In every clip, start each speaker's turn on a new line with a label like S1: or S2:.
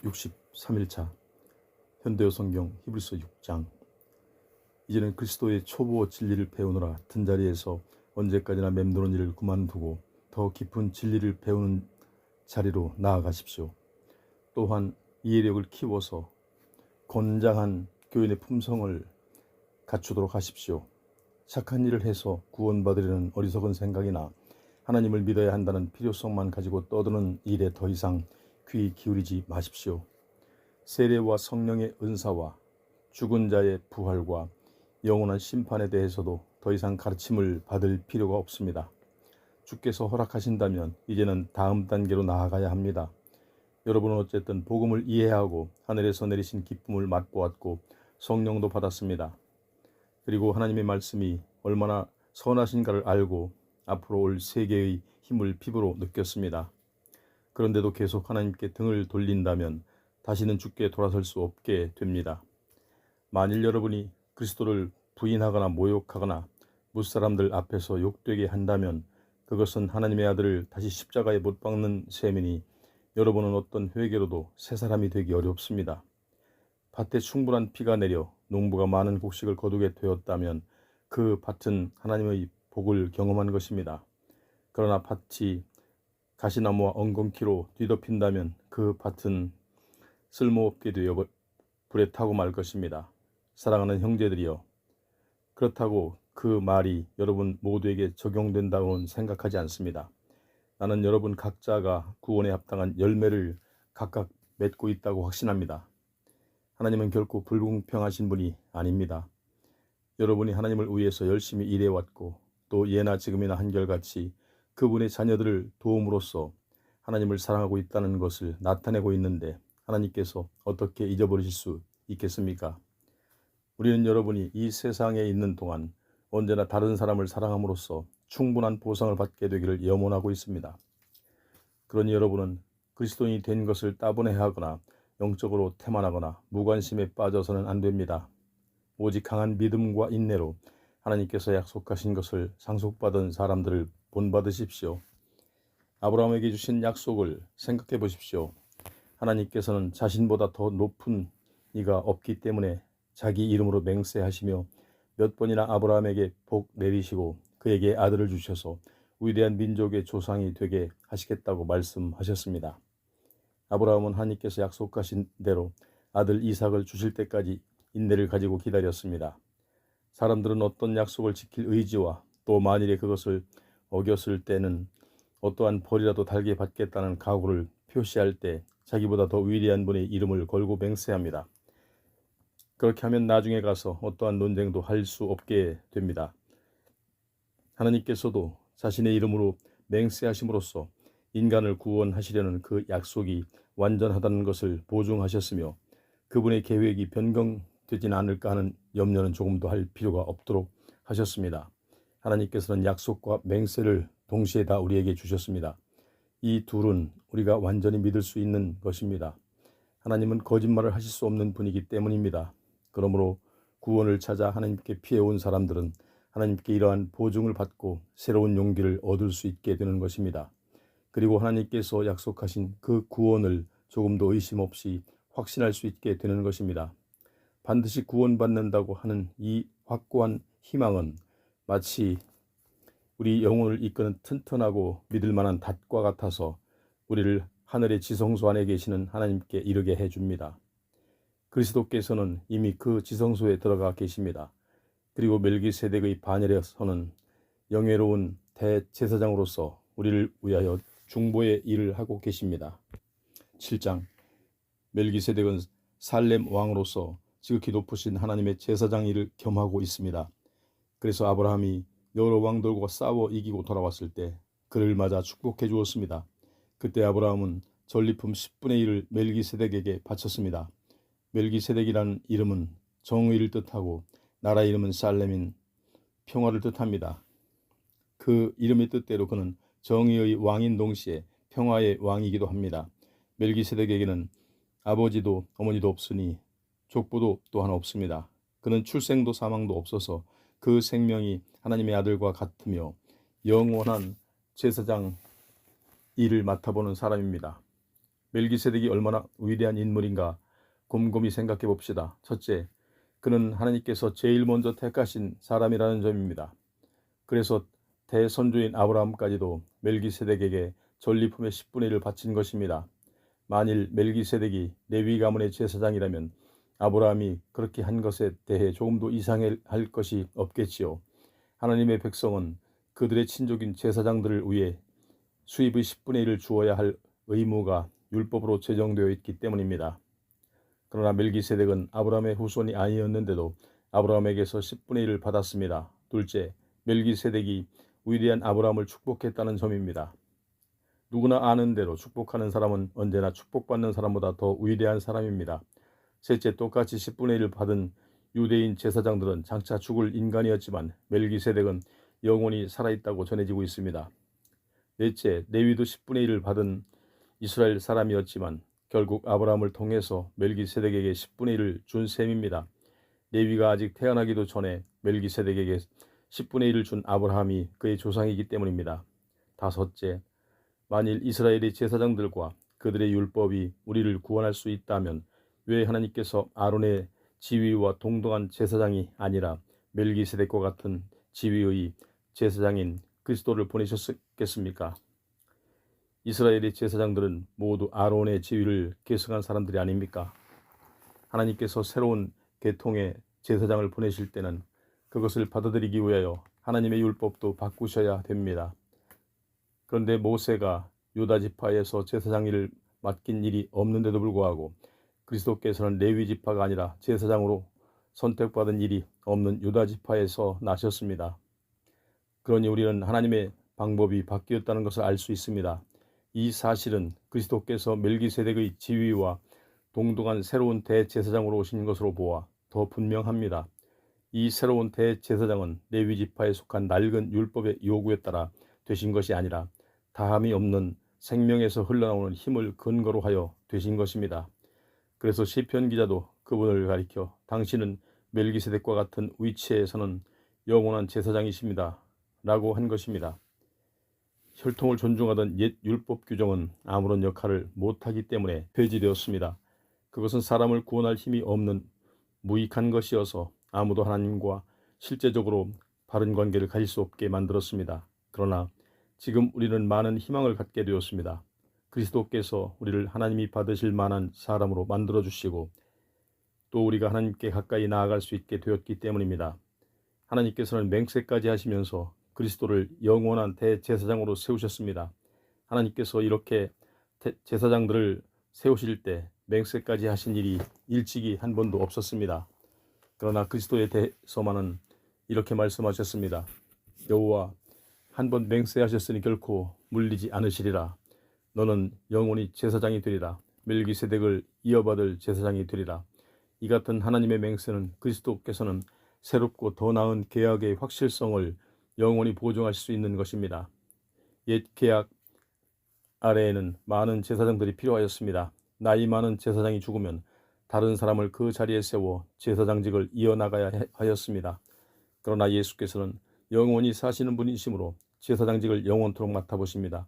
S1: 63일차 현대어 성경 히브리서 6장. 이제는 그리스도의 초보 진리를 배우느라 든자리에서 언제까지나 맴도는 일을 그만두고 더 깊은 진리를 배우는 자리로 나아가십시오. 또한 이해력을 키워서 건장한 교인의 품성을 갖추도록 하십시오. 착한 일을 해서 구원받으려는 어리석은 생각이나 하나님을 믿어야 한다는 필요성만 가지고 떠드는 일에 더 이상 귀 기울이지 마십시오. 세례와 성령의 은사와 죽은 자의 부활과 영원한 심판에 대해서도 더 이상 가르침을 받을 필요가 없습니다. 주께서 허락하신다면 이제는 다음 단계로 나아가야 합니다. 여러분은 어쨌든 복음을 이해하고 하늘에서 내리신 기쁨을 맛보았고 성령도 받았습니다. 그리고 하나님의 말씀이 얼마나 선하신가를 알고 앞으로 올 세계의 힘을 피부로 느꼈습니다. 그런데도 계속 하나님께 등을 돌린다면 다시는 주께 돌아설 수 없게 됩니다. 만일 여러분이 그리스도를 부인하거나 모욕하거나 무사람들 앞에서 욕되게 한다면 그것은 하나님의 아들을 다시 십자가에 못 박는 셈이니 여러분은 어떤 회개로도 새 사람이 되기 어렵습니다. 밭에 충분한 비가 내려 농부가 많은 곡식을 거두게 되었다면 그 밭은 하나님의 복을 경험한 것입니다. 그러나 밭이 가시나무와 엉겅퀴로 뒤덮인다면 그 밭은 쓸모없게 되어 불에 타고 말 것입니다. 사랑하는 형제들이여, 그렇다고 그 말이 여러분 모두에게 적용된다고는 생각하지 않습니다. 나는 여러분 각자가 구원에 합당한 열매를 각각 맺고 있다고 확신합니다. 하나님은 결코 불공평하신 분이 아닙니다. 여러분이 하나님을 위해서 열심히 일해왔고 또 예나 지금이나 한결같이 그분의 자녀들을 도움으로써 하나님을 사랑하고 있다는 것을 나타내고 있는데 하나님께서 어떻게 잊어버리실 수 있겠습니까? 우리는 여러분이 이 세상에 있는 동안 언제나 다른 사람을 사랑함으로써 충분한 보상을 받게 되기를 염원하고 있습니다. 그러니 여러분은 그리스도인이 된 것을 따분해하거나 영적으로 태만하거나 무관심에 빠져서는 안 됩니다. 오직 강한 믿음과 인내로 하나님께서 약속하신 것을 상속받은 사람들을 본받으십시오. 아브라함에게 주신 약속을 생각해 보십시오. 하나님께서는 자신보다 더 높은 이가 없기 때문에 자기 이름으로 맹세하시며 몇 번이나 아브라함에게 복 내리시고 그에게 아들을 주셔서 위대한 민족의 조상이 되게 하시겠다고 말씀하셨습니다. 아브라함은 하나님께서 약속하신 대로 아들 이삭을 주실 때까지 인내를 가지고 기다렸습니다. 사람들은 어떤 약속을 지킬 의지와 또 만일에 그것을 어겼을 때는 어떠한 벌이라도 달게 받겠다는 각오를 표시할 때 자기보다 더 위대한 분의 이름을 걸고 맹세합니다. 그렇게 하면 나중에 가서 어떠한 논쟁도 할 수 없게 됩니다. 하나님께서도 자신의 이름으로 맹세하심으로써 인간을 구원하시려는 그 약속이 완전하다는 것을 보증하셨으며 그분의 계획이 변경되지는 않을까 하는 염려는 조금도 할 필요가 없도록 하셨습니다. 하나님께서는 약속과 맹세를 동시에 다 우리에게 주셨습니다. 이 둘은 우리가 완전히 믿을 수 있는 것입니다. 하나님은 거짓말을 하실 수 없는 분이기 때문입니다. 그러므로 구원을 찾아 하나님께 피해온 사람들은 하나님께 이러한 보증을 받고 새로운 용기를 얻을 수 있게 되는 것입니다. 그리고 하나님께서 약속하신 그 구원을 조금도 의심 없이 확신할 수 있게 되는 것입니다. 반드시 구원받는다고 하는 이 확고한 희망은 마치 우리 영혼을 이끄는 튼튼하고 믿을 만한 닷과 같아서 우리를 하늘의 지성소 안에 계시는 하나님께 이르게 해줍니다. 그리스도께서는 이미 그 지성소에 들어가 계십니다. 그리고 멜기세덱의 반열에서는 영예로운 대제사장으로서 우리를 위하여 중보의 일을 하고 계십니다. 7장. 멜기세덱은 살렘 왕으로서 지극히 높으신 하나님의 제사장 일을 겸하고 있습니다. 그래서 아브라함이 여러 왕들과 싸워 이기고 돌아왔을 때 그를 맞아 축복해 주었습니다. 그때 아브라함은 전리품 10분의 1을 멜기세덱에게 바쳤습니다. 멜기세덱이라는 이름은 정의를 뜻하고 나라 이름은 살렘인 평화를 뜻합니다. 그 이름의 뜻대로 그는 정의의 왕인 동시에 평화의 왕이기도 합니다. 멜기세덱에게는 아버지도 어머니도 없으니 족보도 또한 없습니다. 그는 출생도 사망도 없어서 그 생명이 하나님의 아들과 같으며 영원한 제사장 일을 맡아보는 사람입니다. 멜기세덱이 얼마나 위대한 인물인가 곰곰이 생각해 봅시다. 첫째, 그는 하나님께서 제일 먼저 택하신 사람이라는 점입니다. 그래서 대선조인 아브라함까지도 멜기세덱에게 전리품의 10분의 1을 바친 것입니다. 만일 멜기세덱이 레위 가문의 제사장이라면 아브라함이 그렇게 한 것에 대해 조금도 이상할 것이 없겠지요. 하나님의 백성은 그들의 친족인 제사장들을 위해 수입의 10분의 1을 주어야 할 의무가 율법으로 제정되어 있기 때문입니다. 그러나 멜기세덱은 아브라함의 후손이 아니었는데도 아브라함에게서 10분의 1을 받았습니다. 둘째, 멜기세덱이 위대한 아브라함을 축복했다는 점입니다. 누구나 아는 대로 축복하는 사람은 언제나 축복받는 사람보다 더 위대한 사람입니다. 셋째, 똑같이 10분의 1을 받은 유대인 제사장들은 장차 죽을 인간이었지만 멜기세덱은 영원히 살아있다고 전해지고 있습니다. 넷째, 레위도 10분의 1을 받은 이스라엘 사람이었지만 결국 아브라함을 통해서 멜기세덱에게 10분의 1을 준 셈입니다. 레위가 아직 태어나기도 전에 멜기세덱에게 10분의 1을 준 아브라함이 그의 조상이기 때문입니다. 다섯째, 만일 이스라엘의 제사장들과 그들의 율법이 우리를 구원할 수 있다면 왜 하나님께서 아론의 지위와 동등한 제사장이 아니라 멜기세덱과 같은 지위의 제사장인 그리스도를 보내셨겠습니까? 이스라엘의 제사장들은 모두 아론의 지위를 계승한 사람들이 아닙니까? 하나님께서 새로운 계통의 제사장을 보내실 때는 그것을 받아들이기 위하여 하나님의 율법도 바꾸셔야 됩니다. 그런데 모세가 유다 지파에서 제사장 일을 맡긴 일이 없는데도 불구하고 그리스도께서는 레위 지파가 아니라 제사장으로 선택받은 일이 없는 유다 지파에서 나셨습니다. 그러니 우리는 하나님의 방법이 바뀌었다는 것을 알 수 있습니다. 이 사실은 그리스도께서 멜기세덱의 지위와 동등한 새로운 대제사장으로 오신 것으로 보아 더 분명합니다. 이 새로운 대제사장은 레위 지파에 속한 낡은 율법의 요구에 따라 되신 것이 아니라 다함이 없는 생명에서 흘러나오는 힘을 근거로 하여 되신 것입니다. 그래서 시편 기자도 그분을 가리켜 당신은 멜기세덱과 같은 위치에서는 영원한 제사장이십니다. 라고 한 것입니다. 혈통을 존중하던 옛 율법 규정은 아무런 역할을 못하기 때문에 폐지되었습니다. 그것은 사람을 구원할 힘이 없는 무익한 것이어서 아무도 하나님과 실제적으로 바른 관계를 가질 수 없게 만들었습니다. 그러나 지금 우리는 많은 희망을 갖게 되었습니다. 그리스도께서 우리를 하나님이 받으실 만한 사람으로 만들어주시고 또 우리가 하나님께 가까이 나아갈 수 있게 되었기 때문입니다. 하나님께서는 맹세까지 하시면서 그리스도를 영원한 대제사장으로 세우셨습니다. 하나님께서 이렇게 제사장들을 세우실 때 맹세까지 하신 일이 일찍이 한 번도 없었습니다. 그러나 그리스도에 대해서만은 이렇게 말씀하셨습니다. 여호와 한 번 맹세하셨으니 결코 물리지 않으시리라. 너는 영원히 제사장이 되리라. 멜기세덱을 이어받을 제사장이 되리라. 이 같은 하나님의 맹세는 그리스도께서는 새롭고 더 나은 계약의 확실성을 영원히 보증하실 수 있는 것입니다. 옛 계약 아래에는 많은 제사장들이 필요하였습니다. 나이 많은 제사장이 죽으면 다른 사람을 그 자리에 세워 제사장직을 이어나가야 하였습니다. 그러나 예수께서는 영원히 사시는 분이시므로 제사장직을 영원토록 맡아보십니다.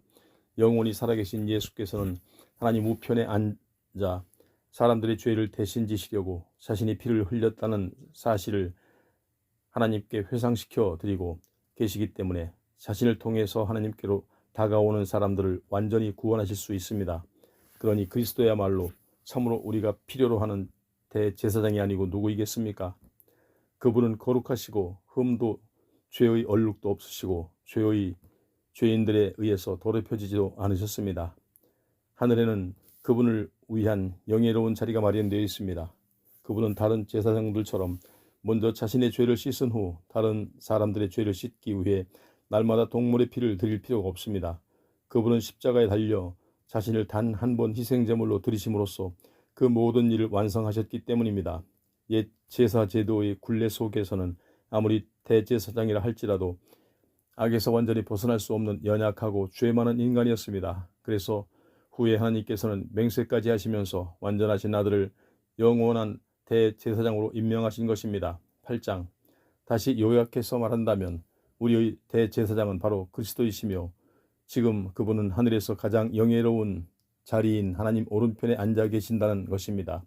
S1: 영원히 살아계신 예수께서는 하나님 우편에 앉아 사람들의 죄를 대신 지시려고 자신이 피를 흘렸다는 사실을 하나님께 회상시켜 드리고 계시기 때문에 자신을 통해서 하나님께로 다가오는 사람들을 완전히 구원하실 수 있습니다. 그러니 그리스도야말로 참으로 우리가 필요로 하는 대제사장이 아니고 누구이겠습니까? 그분은 거룩하시고 흠도 죄의 얼룩도 없으시고 죄인들에 의해서 더럽혀지지도 않으셨습니다. 하늘에는 그분을 위한 영예로운 자리가 마련되어 있습니다. 그분은 다른 제사장들처럼 먼저 자신의 죄를 씻은 후 다른 사람들의 죄를 씻기 위해 날마다 동물의 피를 드릴 필요가 없습니다. 그분은 십자가에 달려 자신을 단 한 번 희생제물로 드리심으로써 그 모든 일을 완성하셨기 때문입니다. 옛 제사 제도의 굴레 속에서는 아무리 대제사장이라 할지라도 악에서 완전히 벗어날 수 없는 연약하고 죄 많은 인간이었습니다. 그래서 후에 하나님께서는 맹세까지 하시면서 완전하신 아들을 영원한 대제사장으로 임명하신 것입니다. 8장. 다시 요약해서 말한다면 우리의 대제사장은 바로 그리스도이시며 지금 그분은 하늘에서 가장 영예로운 자리인 하나님 오른편에 앉아 계신다는 것입니다.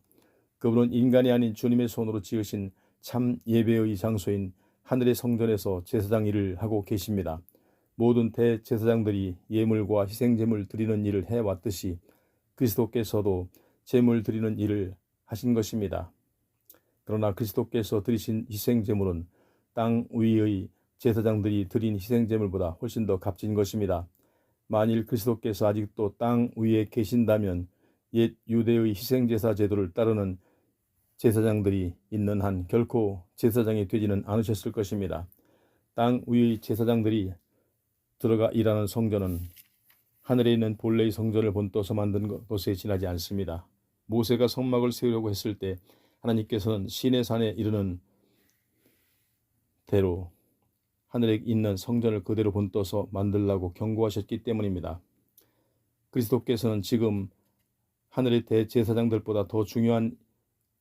S1: 그분은 인간이 아닌 주님의 손으로 지으신 참 예배의 장소인 하늘의 성전에서 제사장 일을 하고 계십니다. 모든 대제사장들이 예물과 희생제물 드리는 일을 해왔듯이 그리스도께서도 제물 드리는 일을 하신 것입니다. 그러나 그리스도께서 드리신 희생제물은 땅 위의 제사장들이 드린 희생제물보다 훨씬 더 값진 것입니다. 만일 그리스도께서 아직도 땅 위에 계신다면 옛 유대의 희생제사 제도를 따르는 제사장들이 있는 한 결코 제사장이 되지는 않으셨을 것입니다. 땅 위의 제사장들이 들어가 일하는 성전은 하늘에 있는 본래의 성전을 본떠서 만든 것에 지나지 않습니다. 모세가 성막을 세우려고 했을 때 하나님께서는 시내 산에 이르는 대로 하늘에 있는 성전을 그대로 본떠서 만들라고 경고하셨기 때문입니다. 그리스도께서는 지금 하늘의 대제사장들보다 더 중요한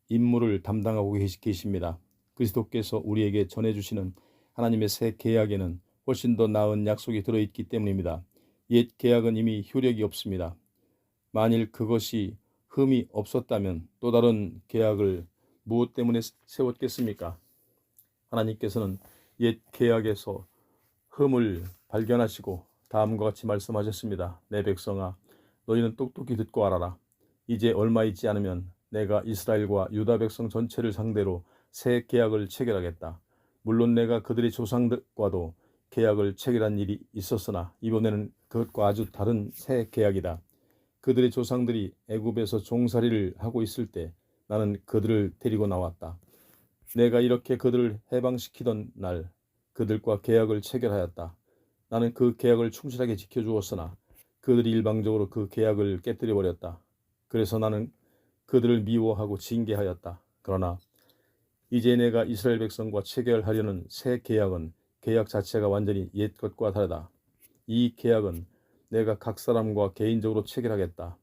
S1: 임무를 담당하고 계십니다. 그리스도께서 우리에게 전해주시는 하나님의 새 계약에는 훨씬 더 나은 약속이 들어있기 때문입니다. 옛 계약은 이미 효력이 없습니다. 만일 그것이 흠이 없었다면 또 다른 계약을 무엇 때문에 세웠겠습니까? 하나님께서는 옛 계약에서 흠을 발견하시고 다음과 같이 말씀하셨습니다. 내 백성아, 너희는 똑똑히 듣고 알아라. 이제 얼마 있지 않으면 내가 이스라엘과 유다 백성 전체를 상대로 새 계약을 체결하겠다. 물론 내가 그들의 조상들과도 계약을 체결한 일이 있었으나 이번에는 그것과 아주 다른 새 계약이다. 그들의 조상들이 애굽에서 종살이를 하고 있을 때 나는 그들을 데리고 나왔다. 내가 이렇게 그들을 해방시키던 날 그들과 계약을 체결하였다. 나는 그 계약을 충실하게 지켜주었으나 그들이 일방적으로 그 계약을 깨뜨려 버렸다. 그래서 나는 그들을 미워하고 징계하였다. 그러나 이제 내가 이스라엘 백성과 체결하려는 새 계약은 계약 자체가 완전히 옛 것과 다르다. 이 계약은 내가 각 사람과 개인적으로 체결하겠다.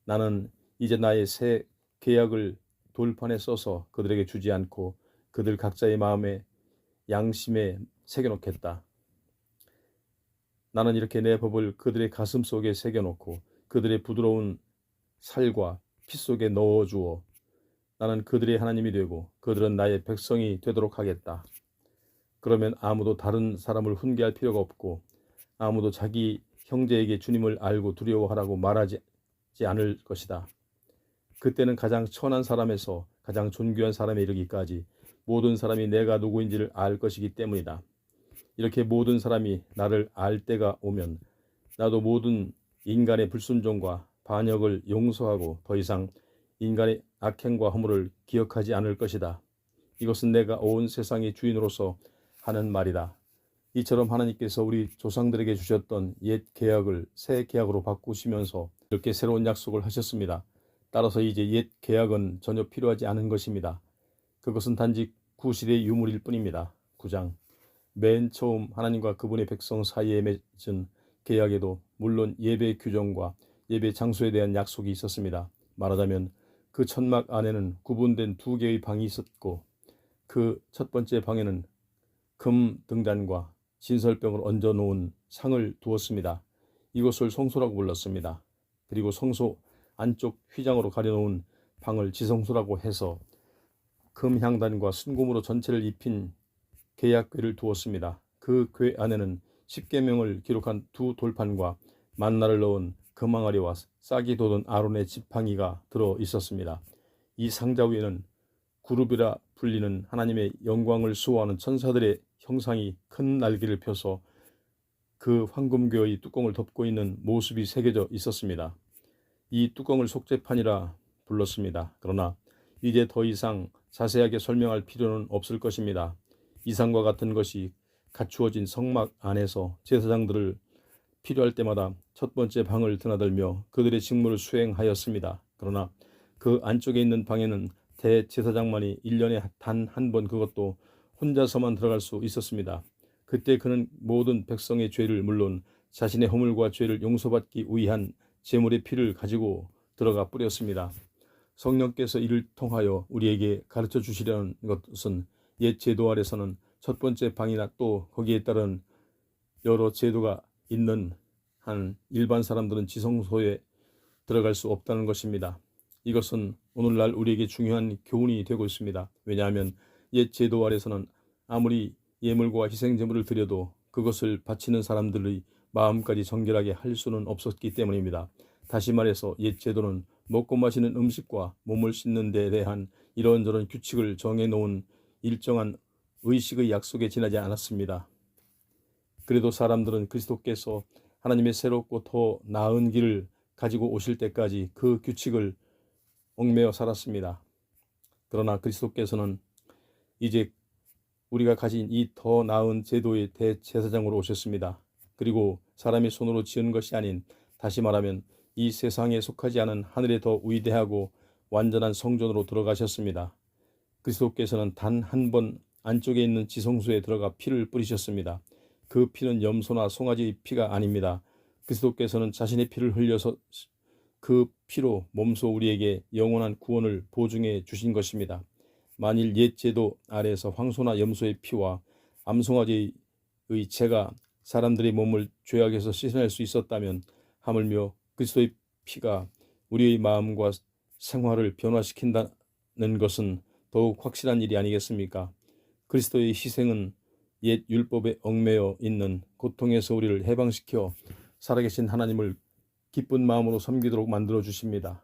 S1: 나는 이제 나의 새 계약을 돌판에 써서 그들에게 주지 않고 그들 각자의 마음에 양심에 새겨놓겠다. 나는 이렇게 내 법을 그들의 가슴 속에 새겨놓고 그들의 부드러운 살과 피 속에 넣어주어 나는 그들의 하나님이 되고 그들은 나의 백성이 되도록 하겠다. 그러면 아무도 다른 사람을 훈계할 필요가 없고 아무도 자기 형제에게 주님을 알고 두려워하라고 말하지 않을 것이다. 그때는 가장 천한 사람에서 가장 존귀한 사람에 이르기까지 모든 사람이 내가 누구인지를 알 것이기 때문이다. 이렇게 모든 사람이 나를 알 때가 오면 나도 모든 인간의 불순종과 반역을 용서하고 더 이상 인간의 악행과 허물을 기억하지 않을 것이다. 이것은 내가 온 세상의 주인으로서 하는 말이다. 이처럼 하나님께서 우리 조상들에게 주셨던 옛 계약을 새 계약으로 바꾸시면서 이렇게 새로운 약속을 하셨습니다. 따라서 이제 옛 계약은 전혀 필요하지 않은 것입니다. 그것은 단지 구실의 유물일 뿐입니다. 9장. 맨 처음 하나님과 그분의 백성 사이에 맺은 계약에도 물론 예배 규정과 예배 장소에 대한 약속이 있었습니다. 말하자면 그 천막 안에는 구분된 두 개의 방이 있었고 그 첫 번째 방에는 금 등잔과 진설병을 얹어 놓은 상을 두었습니다. 이것을 성소라고 불렀습니다. 그리고 성소 안쪽 휘장으로 가려놓은 방을 지성소라고 해서 금 향단과 순금으로 전체를 입힌 계약궤를 두었습니다. 그 궤 안에는 십계명을 기록한 두 돌판과 만나를 넣은 금항아리와 싹이 돋은 아론의 지팡이가 들어 있었습니다. 이 상자 위에는 구룹이라 불리는 하나님의 영광을 수호하는 천사들의 형상이 큰 날개를 펴서 그 황금궤의 뚜껑을 덮고 있는 모습이 새겨져 있었습니다. 이 뚜껑을 속죄판이라 불렀습니다. 그러나 이제 더 이상 자세하게 설명할 필요는 없을 것입니다. 이상과 같은 것이 갖추어진 성막 안에서 제사장들을 필요할 때마다 첫 번째 방을 드나들며 그들의 직무를 수행하였습니다. 그러나 그 안쪽에 있는 방에는 대제사장만이 1년에 단 한 번 그것도 혼자서만 들어갈 수 있었습니다. 그때 그는 모든 백성의 죄를 물론 자신의 허물과 죄를 용서받기 위한 제물의 피를 가지고 들어가 뿌렸습니다. 성령께서 이를 통하여 우리에게 가르쳐 주시려는 것은 옛 제도 아래서는 첫 번째 방이나 또 거기에 따른 여러 제도가 있는 한 일반 사람들은 지성소에 들어갈 수 없다는 것입니다. 이것은 오늘날 우리에게 중요한 교훈이 되고 있습니다. 왜냐하면 옛 제도 아래서는 아무리 예물과 희생제물을 드려도 그것을 바치는 사람들의 마음까지 정결하게 할 수는 없었기 때문입니다. 다시 말해서 옛 제도는 먹고 마시는 음식과 몸을 씻는 데 대한 이런저런 규칙을 정해놓은 일정한 의식의 약속에 지나지 않았습니다. 그래도 사람들은 그리스도께서 하나님의 새롭고 더 나은 길을 가지고 오실 때까지 그 규칙을 얽매여 살았습니다. 그러나 그리스도께서는 이제 우리가 가진 이 더 나은 제도의 대제사장으로 오셨습니다. 그리고 사람이 손으로 지은 것이 아닌, 다시 말하면 이 세상에 속하지 않은 하늘에 더 위대하고 완전한 성전으로 들어가셨습니다. 그리스도께서는 단 한 번 안쪽에 있는 지성소에 들어가 피를 뿌리셨습니다. 그 피는 염소나 송아지의 피가 아닙니다. 그리스도께서는 자신의 피를 흘려서 그 피로 몸소 우리에게 영원한 구원을 보증해 주신 것입니다. 만일 옛 제도 아래에서 황소나 염소의 피와 암송아지의 채가 사람들의 몸을 죄악에서 씻어낼 수 있었다면, 하물며 그리스도의 피가 우리의 마음과 생활을 변화시킨다는 것은 더욱 확실한 일이 아니겠습니까? 그리스도의 희생은 옛 율법에 얽매여 있는 고통에서 우리를 해방시켜 살아계신 하나님을 기쁜 마음으로 섬기도록 만들어 주십니다.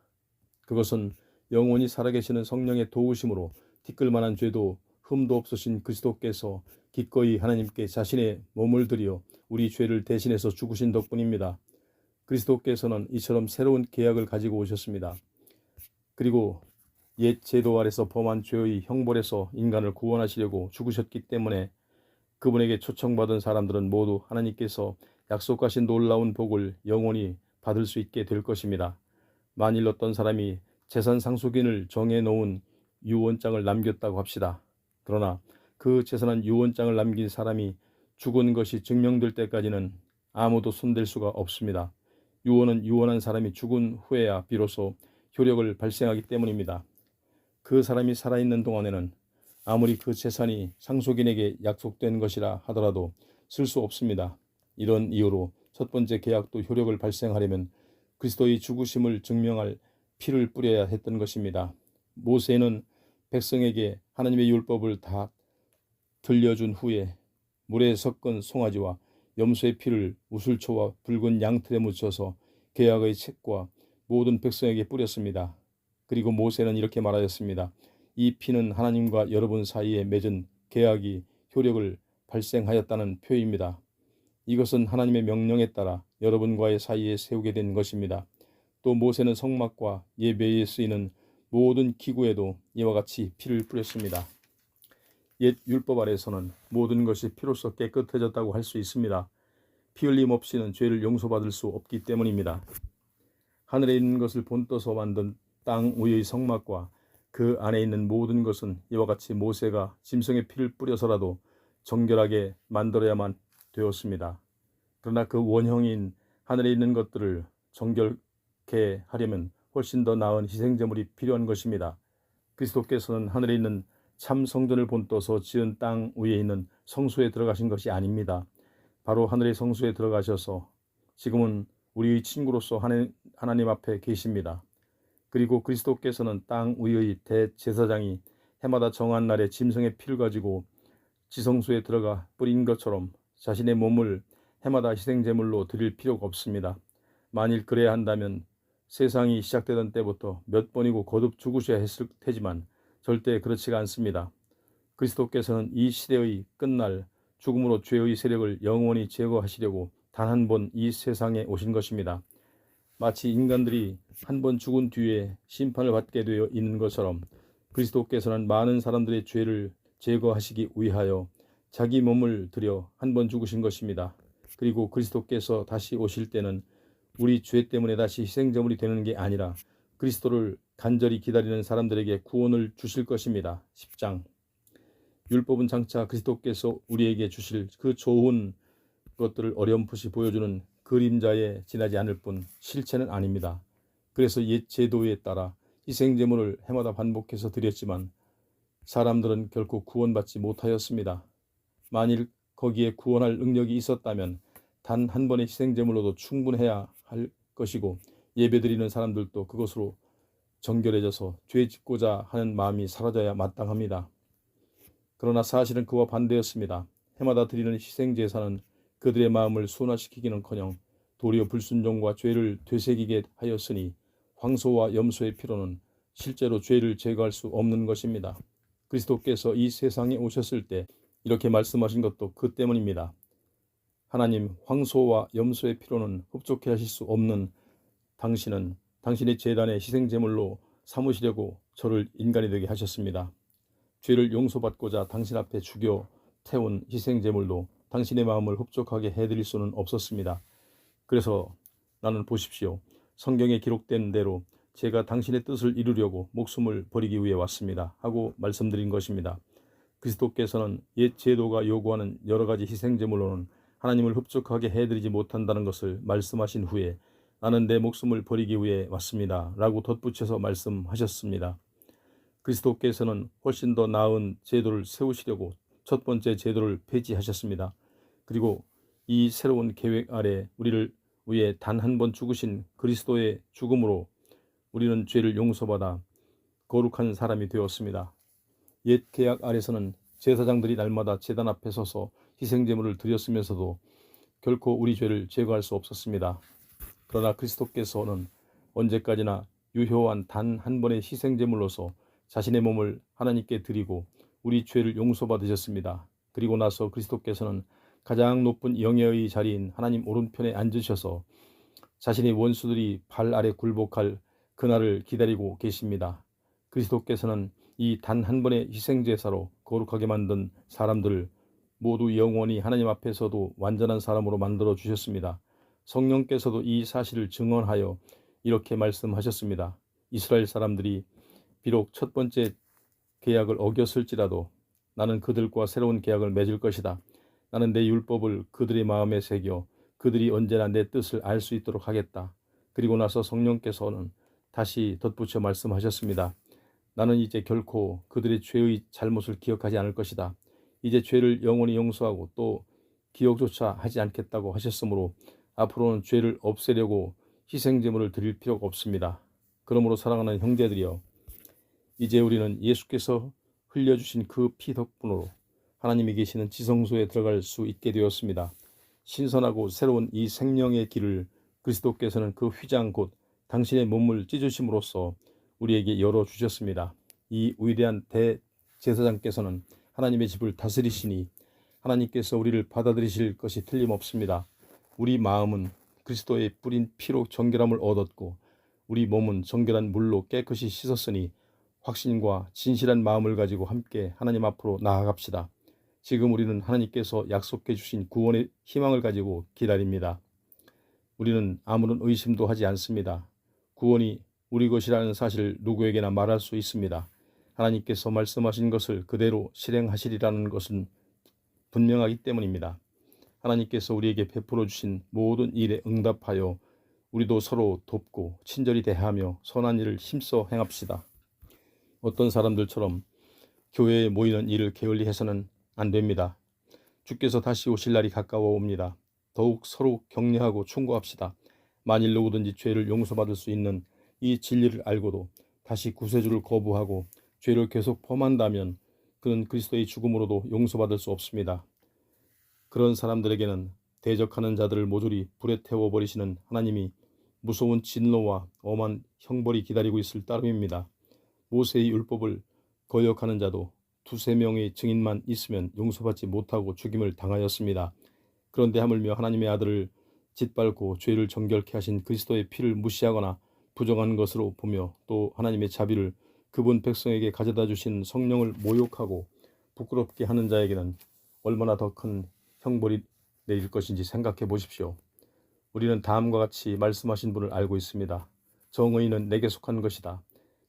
S1: 그것은 영원히 살아계시는 성령의 도우심으로 티끌만한 죄도 흠도 없으신 그리스도께서 기꺼이 하나님께 자신의 몸을 들여 우리 죄를 대신해서 죽으신 덕분입니다. 그리스도께서는 이처럼 새로운 계약을 가지고 오셨습니다. 그리고 옛 제도 아래서 범한 죄의 형벌에서 인간을 구원하시려고 죽으셨기 때문에 그분에게 초청받은 사람들은 모두 하나님께서 약속하신 놀라운 복을 영원히 받을 수 있게 될 것입니다. 만일 어떤 사람이 재산 상속인을 정해놓은 유언장을 남겼다고 합시다. 그러나 그 재산한 유언장을 남긴 사람이 죽은 것이 증명될 때까지는 아무도 손댈 수가 없습니다. 유언은 유언한 사람이 죽은 후에야 비로소 효력을 발생하기 때문입니다. 그 사람이 살아있는 동안에는 아무리 그 재산이 상속인에게 약속된 것이라 하더라도 쓸 수 없습니다. 이런 이유로 첫 번째 계약도 효력을 발생하려면 그리스도의 죽으심을 증명할 피를 뿌려야 했던 것입니다. 모세는 백성에게 하나님의 율법을 다 들려준 후에 물에 섞은 송아지와 염소의 피를 우슬초와 붉은 양털에 묻혀서 계약의 책과 모든 백성에게 뿌렸습니다. 그리고 모세는 이렇게 말하였습니다. 이 피는 하나님과 여러분 사이에 맺은 계약이 효력을 발생하였다는 표입니다. 이것은 하나님의 명령에 따라 여러분과의 사이에 세우게 된 것입니다. 또 모세는 성막과 예배에 쓰이는 모든 기구에도 이와 같이 피를 뿌렸습니다. 옛 율법 아래에서는 모든 것이 피로써 깨끗해졌다고 할 수 있습니다. 피 흘림 없이는 죄를 용서받을 수 없기 때문입니다. 하늘에 있는 것을 본떠서 만든 땅 위의 성막과 그 안에 있는 모든 것은 이와 같이 모세가 짐승의 피를 뿌려서라도 정결하게 만들어야만 되었습니다. 그러나 그 원형인 하늘에 있는 것들을 정결케 하려면 훨씬 더 나은 희생제물이 필요한 것입니다. 그리스도께서는 하늘에 있는 참 성전을 본떠서 지은 땅 위에 있는 성소에 들어가신 것이 아닙니다. 바로 하늘의 성소에 들어가셔서 지금은 우리의 친구로서 하나님 앞에 계십니다. 그리고 그리스도께서는 땅 위의 대제사장이 해마다 정한 날에 짐승의 피를 가지고 지성소에 들어가 뿌린 것처럼 자신의 몸을 해마다 희생제물로 드릴 필요가 없습니다. 만일 그래야 한다면 세상이 시작되던 때부터 몇 번이고 거듭 죽으셔야 했을 테지만 절대 그렇지가 않습니다. 그리스도께서는 이 시대의 끝날 죽음으로 죄의 세력을 영원히 제거하시려고 단 한 번 이 세상에 오신 것입니다. 마치 인간들이 한 번 죽은 뒤에 심판을 받게 되어 있는 것처럼 그리스도께서는 많은 사람들의 죄를 제거하시기 위하여 자기 몸을 들여 한 번 죽으신 것입니다. 그리고 그리스도께서 다시 오실 때는 우리 죄 때문에 다시 희생제물이 되는 게 아니라 그리스도를 간절히 기다리는 사람들에게 구원을 주실 것입니다. 10장. 율법은 장차 그리스도께서 우리에게 주실 그 좋은 것들을 어렴풋이 보여주는 그림자에 지나지 않을 뿐 실체는 아닙니다. 그래서 옛 제도에 따라 희생제물을 해마다 반복해서 드렸지만 사람들은 결코 구원받지 못하였습니다. 만일 거기에 구원할 능력이 있었다면 단 한 번의 희생제물로도 충분해야 할 것이고 예배드리는 사람들도 그것으로 정결해져서 죄 짓고자 하는 마음이 사라져야 마땅합니다. 그러나 사실은 그와 반대였습니다. 해마다 드리는 희생제사는 그들의 마음을 순화시키기는커녕 도리어 불순종과 죄를 되새기게 하였으니 황소와 염소의 피로는 실제로 죄를 제거할 수 없는 것입니다. 그리스도께서 이 세상에 오셨을 때 이렇게 말씀하신 것도 그 때문입니다. 하나님, 황소와 염소의 피로는 흡족해 하실 수 없는 당신은 당신의 제단의 희생제물로 삼으시려고 저를 인간이 되게 하셨습니다. 죄를 용서받고자 당신 앞에 죽여 태운 희생제물로 당신의 마음을 흡족하게 해드릴 수는 없었습니다. 그래서 나는 보십시오. 성경에 기록된 대로 제가 당신의 뜻을 이루려고 목숨을 버리기 위해 왔습니다 하고 말씀드린 것입니다. 그리스도께서는 옛 제도가 요구하는 여러 가지 희생제물로는 하나님을 흡족하게 해드리지 못한다는 것을 말씀하신 후에 나는 내 목숨을 버리기 위해 왔습니다 라고 덧붙여서 말씀하셨습니다. 그리스도께서는 훨씬 더 나은 제도를 세우시려고 첫 번째 제도를 폐지하셨습니다. 그리고 이 새로운 계획 아래 우리를 위해 단 한 번 죽으신 그리스도의 죽음으로 우리는 죄를 용서받아 거룩한 사람이 되었습니다. 옛 계약 아래서는 제사장들이 날마다 제단 앞에 서서 희생제물을 드렸으면서도 결코 우리 죄를 제거할 수 없었습니다. 그러나 그리스도께서는 언제까지나 유효한 단 한 번의 희생제물로서 자신의 몸을 하나님께 드리고 우리 죄를 용서받으셨습니다. 그리고 나서 그리스도께서는 가장 높은 영예의 자리인 하나님 오른편에 앉으셔서 자신의 원수들이 발 아래 굴복할 그날을 기다리고 계십니다. 그리스도께서는 이 단 한 번의 희생제사로 거룩하게 만든 사람들을 모두 영원히 하나님 앞에서도 완전한 사람으로 만들어 주셨습니다. 성령께서도 이 사실을 증언하여 이렇게 말씀하셨습니다. 이스라엘 사람들이 비록 첫 번째 계약을 어겼을지라도 나는 그들과 새로운 계약을 맺을 것이다. 나는 내 율법을 그들의 마음에 새겨 그들이 언제나 내 뜻을 알 수 있도록 하겠다. 그리고 나서 성령께서는 다시 덧붙여 말씀하셨습니다. 나는 이제 결코 그들의 죄의 잘못을 기억하지 않을 것이다. 이제 죄를 영원히 용서하고 또 기억조차 하지 않겠다고 하셨으므로 앞으로는 죄를 없애려고 희생제물을 드릴 필요가 없습니다. 그러므로 사랑하는 형제들이여, 이제 우리는 예수께서 흘려주신 그 피 덕분으로 하나님이 계시는 지성소에 들어갈 수 있게 되었습니다. 신선하고 새로운 이 생명의 길을 그리스도께서는 그 휘장 곧 당신의 몸을 찢으심으로써 우리에게 열어주셨습니다. 이 위대한 대제사장께서는 하나님의 집을 다스리시니 하나님께서 우리를 받아들이실 것이 틀림없습니다. 우리 마음은 그리스도의 뿌린 피로 정결함을 얻었고 우리 몸은 정결한 물로 깨끗이 씻었으니 확신과 진실한 마음을 가지고 함께 하나님 앞으로 나아갑시다. 지금 우리는 하나님께서 약속해 주신 구원의 희망을 가지고 기다립니다. 우리는 아무런 의심도 하지 않습니다. 구원이 우리 것이라는 사실을 누구에게나 말할 수 있습니다. 하나님께서 말씀하신 것을 그대로 실행하시리라는 것은 분명하기 때문입니다. 하나님께서 우리에게 베풀어 주신 모든 일에 응답하여 우리도 서로 돕고 친절히 대하며 선한 일을 힘써 행합시다. 어떤 사람들처럼 교회에 모이는 일을 게을리해서는 안 됩니다. 주께서 다시 오실 날이 가까워 옵니다. 더욱 서로 격려하고 충고합시다. 만일 누구든지 죄를 용서받을 수 있는 이 진리를 알고도 다시 구세주를 거부하고 죄를 계속 범한다면 그는 그리스도의 죽음으로도 용서받을 수 없습니다. 그런 사람들에게는 대적하는 자들을 모조리 불에 태워버리시는 하나님이 무서운 진노와 엄한 형벌이 기다리고 있을 따름입니다. 모세의 율법을 거역하는 자도 두세 명의 증인만 있으면 용서받지 못하고 죽임을 당하였습니다. 그런데 하물며 하나님의 아들을 짓밟고 죄를 정결케 하신 그리스도의 피를 무시하거나 부정한 것으로 보며 또 하나님의 자비를 그분 백성에게 가져다 주신 성령을 모욕하고 부끄럽게 하는 자에게는 얼마나 더 큰 형벌이 내릴 것인지 생각해 보십시오. 우리는 다음과 같이 말씀하신 분을 알고 있습니다. 정의는 내게 속한 것이다.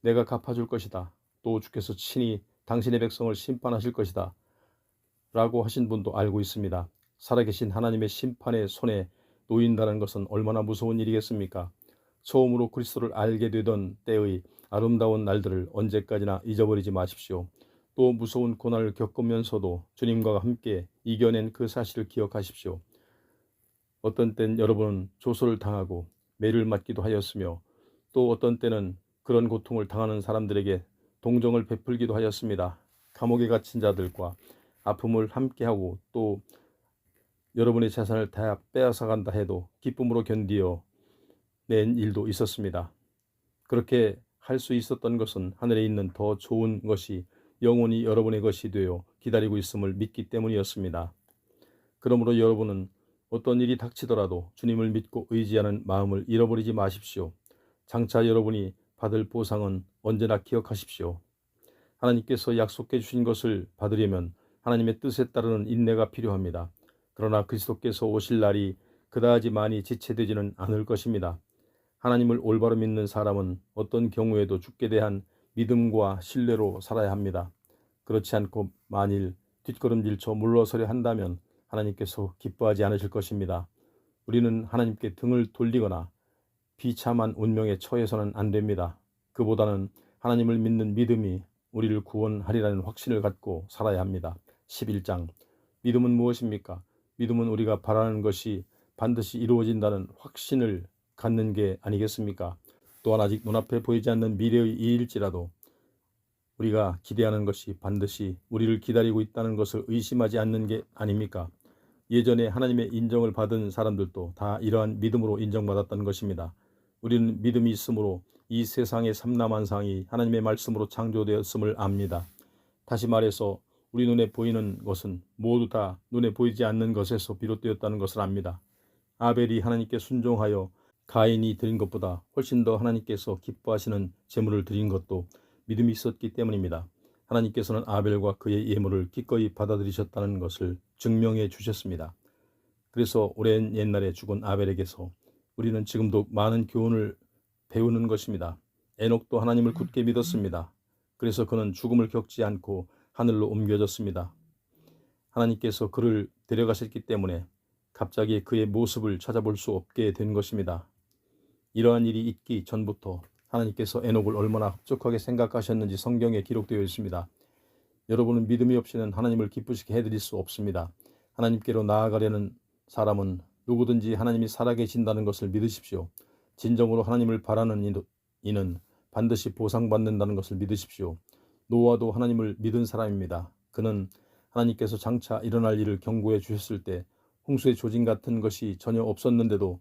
S1: 내가 갚아줄 것이다. 또 주께서 친히 당신의 백성을 심판하실 것이다. 라고 하신 분도 알고 있습니다. 살아계신 하나님의 심판의 손에 놓인다는 것은 얼마나 무서운 일이겠습니까? 처음으로 그리스도를 알게 되던 때의 아름다운 날들을 언제까지나 잊어버리지 마십시오. 또 무서운 고난을 겪으면서도 주님과 함께 이겨낸 그 사실을 기억하십시오. 어떤 땐 여러분은 조소를 당하고 매를 맞기도 하였으며 또 어떤 때는 그런 고통을 당하는 사람들에게 동정을 베풀기도 하였습니다. 감옥에 갇힌 자들과 아픔을 함께하고 또 여러분의 재산을 다 빼앗아간다 해도 기쁨으로 견디어 낸 일도 있었습니다. 그렇게 할 수 있었던 것은 하늘에 있는 더 좋은 것이 영원히 여러분의 것이 되어 기다리고 있음을 믿기 때문이었습니다. 그러므로 여러분은 어떤 일이 닥치더라도 주님을 믿고 의지하는 마음을 잃어버리지 마십시오. 장차 여러분이 받을 보상은 언제나 기억하십시오. 하나님께서 약속해 주신 것을 받으려면 하나님의 뜻에 따르는 인내가 필요합니다. 그러나 그리스도께서 오실 날이 그다지 많이 지체되지는 않을 것입니다. 하나님을 올바로 믿는 사람은 어떤 경우에도 주께 대한 믿음과 신뢰로 살아야 합니다. 그렇지 않고 만일 뒷걸음질쳐 물러서려 한다면 하나님께서 기뻐하지 않으실 것입니다. 우리는 하나님께 등을 돌리거나 비참한 운명에 처해서는 안 됩니다. 그보다는 하나님을 믿는 믿음이 우리를 구원하리라는 확신을 갖고 살아야 합니다. 11장 믿음은 무엇입니까? 믿음은 우리가 바라는 것이 반드시 이루어진다는 확신을 갖는 게 아니겠습니까? 또한 아직 눈앞에 보이지 않는 미래의 일일지라도 우리가 기대하는 것이 반드시 우리를 기다리고 있다는 것을 의심하지 않는 게 아닙니까? 예전에 하나님의 인정을 받은 사람들도 다 이러한 믿음으로 인정받았던 것입니다. 우리는 믿음이 있으므로 이 세상의 삼라만상이 하나님의 말씀으로 창조되었음을 압니다. 다시 말해서 우리 눈에 보이는 것은 모두 다 눈에 보이지 않는 것에서 비롯되었다는 것을 압니다. 아벨이 하나님께 순종하여 가인이 드린 것보다 훨씬 더 하나님께서 기뻐하시는 제물을 드린 것도 믿음이 있었기 때문입니다. 하나님께서는 아벨과 그의 예물을 기꺼이 받아들이셨다는 것을 증명해 주셨습니다. 그래서 오랜 옛날에 죽은 아벨에게서 우리는 지금도 많은 교훈을 배우는 것입니다. 에녹도 하나님을 굳게 믿었습니다. 그래서 그는 죽음을 겪지 않고 하늘로 옮겨졌습니다. 하나님께서 그를 데려가셨기 때문에 갑자기 그의 모습을 찾아볼 수 없게 된 것입니다. 이러한 일이 있기 전부터 하나님께서 에녹을 얼마나 합족하게 생각하셨는지 성경에 기록되어 있습니다. 여러분은 믿음이 없이는 하나님을 기쁘시게 해드릴 수 없습니다. 하나님께로 나아가려는 사람은 누구든지 하나님이 살아계신다는 것을 믿으십시오. 진정으로 하나님을 바라는 이는 반드시 보상받는다는 것을 믿으십시오. 노아도 하나님을 믿은 사람입니다. 그는 하나님께서 장차 일어날 일을 경고해 주셨을 때 홍수의 조짐 같은 것이 전혀 없었는데도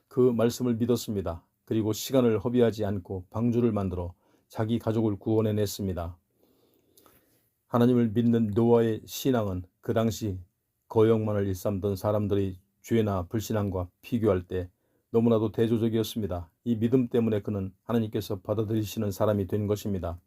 S1: 그 말씀을 믿었습니다. 그리고 시간을 허비하지 않고 방주를 만들어 자기 가족을 구원해냈습니다. 하나님을 믿는 노아의 신앙은 그 당시 거역만을 일삼던 사람들의 죄나 불신앙과 비교할 때 너무나도 대조적이었습니다. 이 믿음 때문에 그는 하나님께서 받아들이시는 사람이 된 것입니다.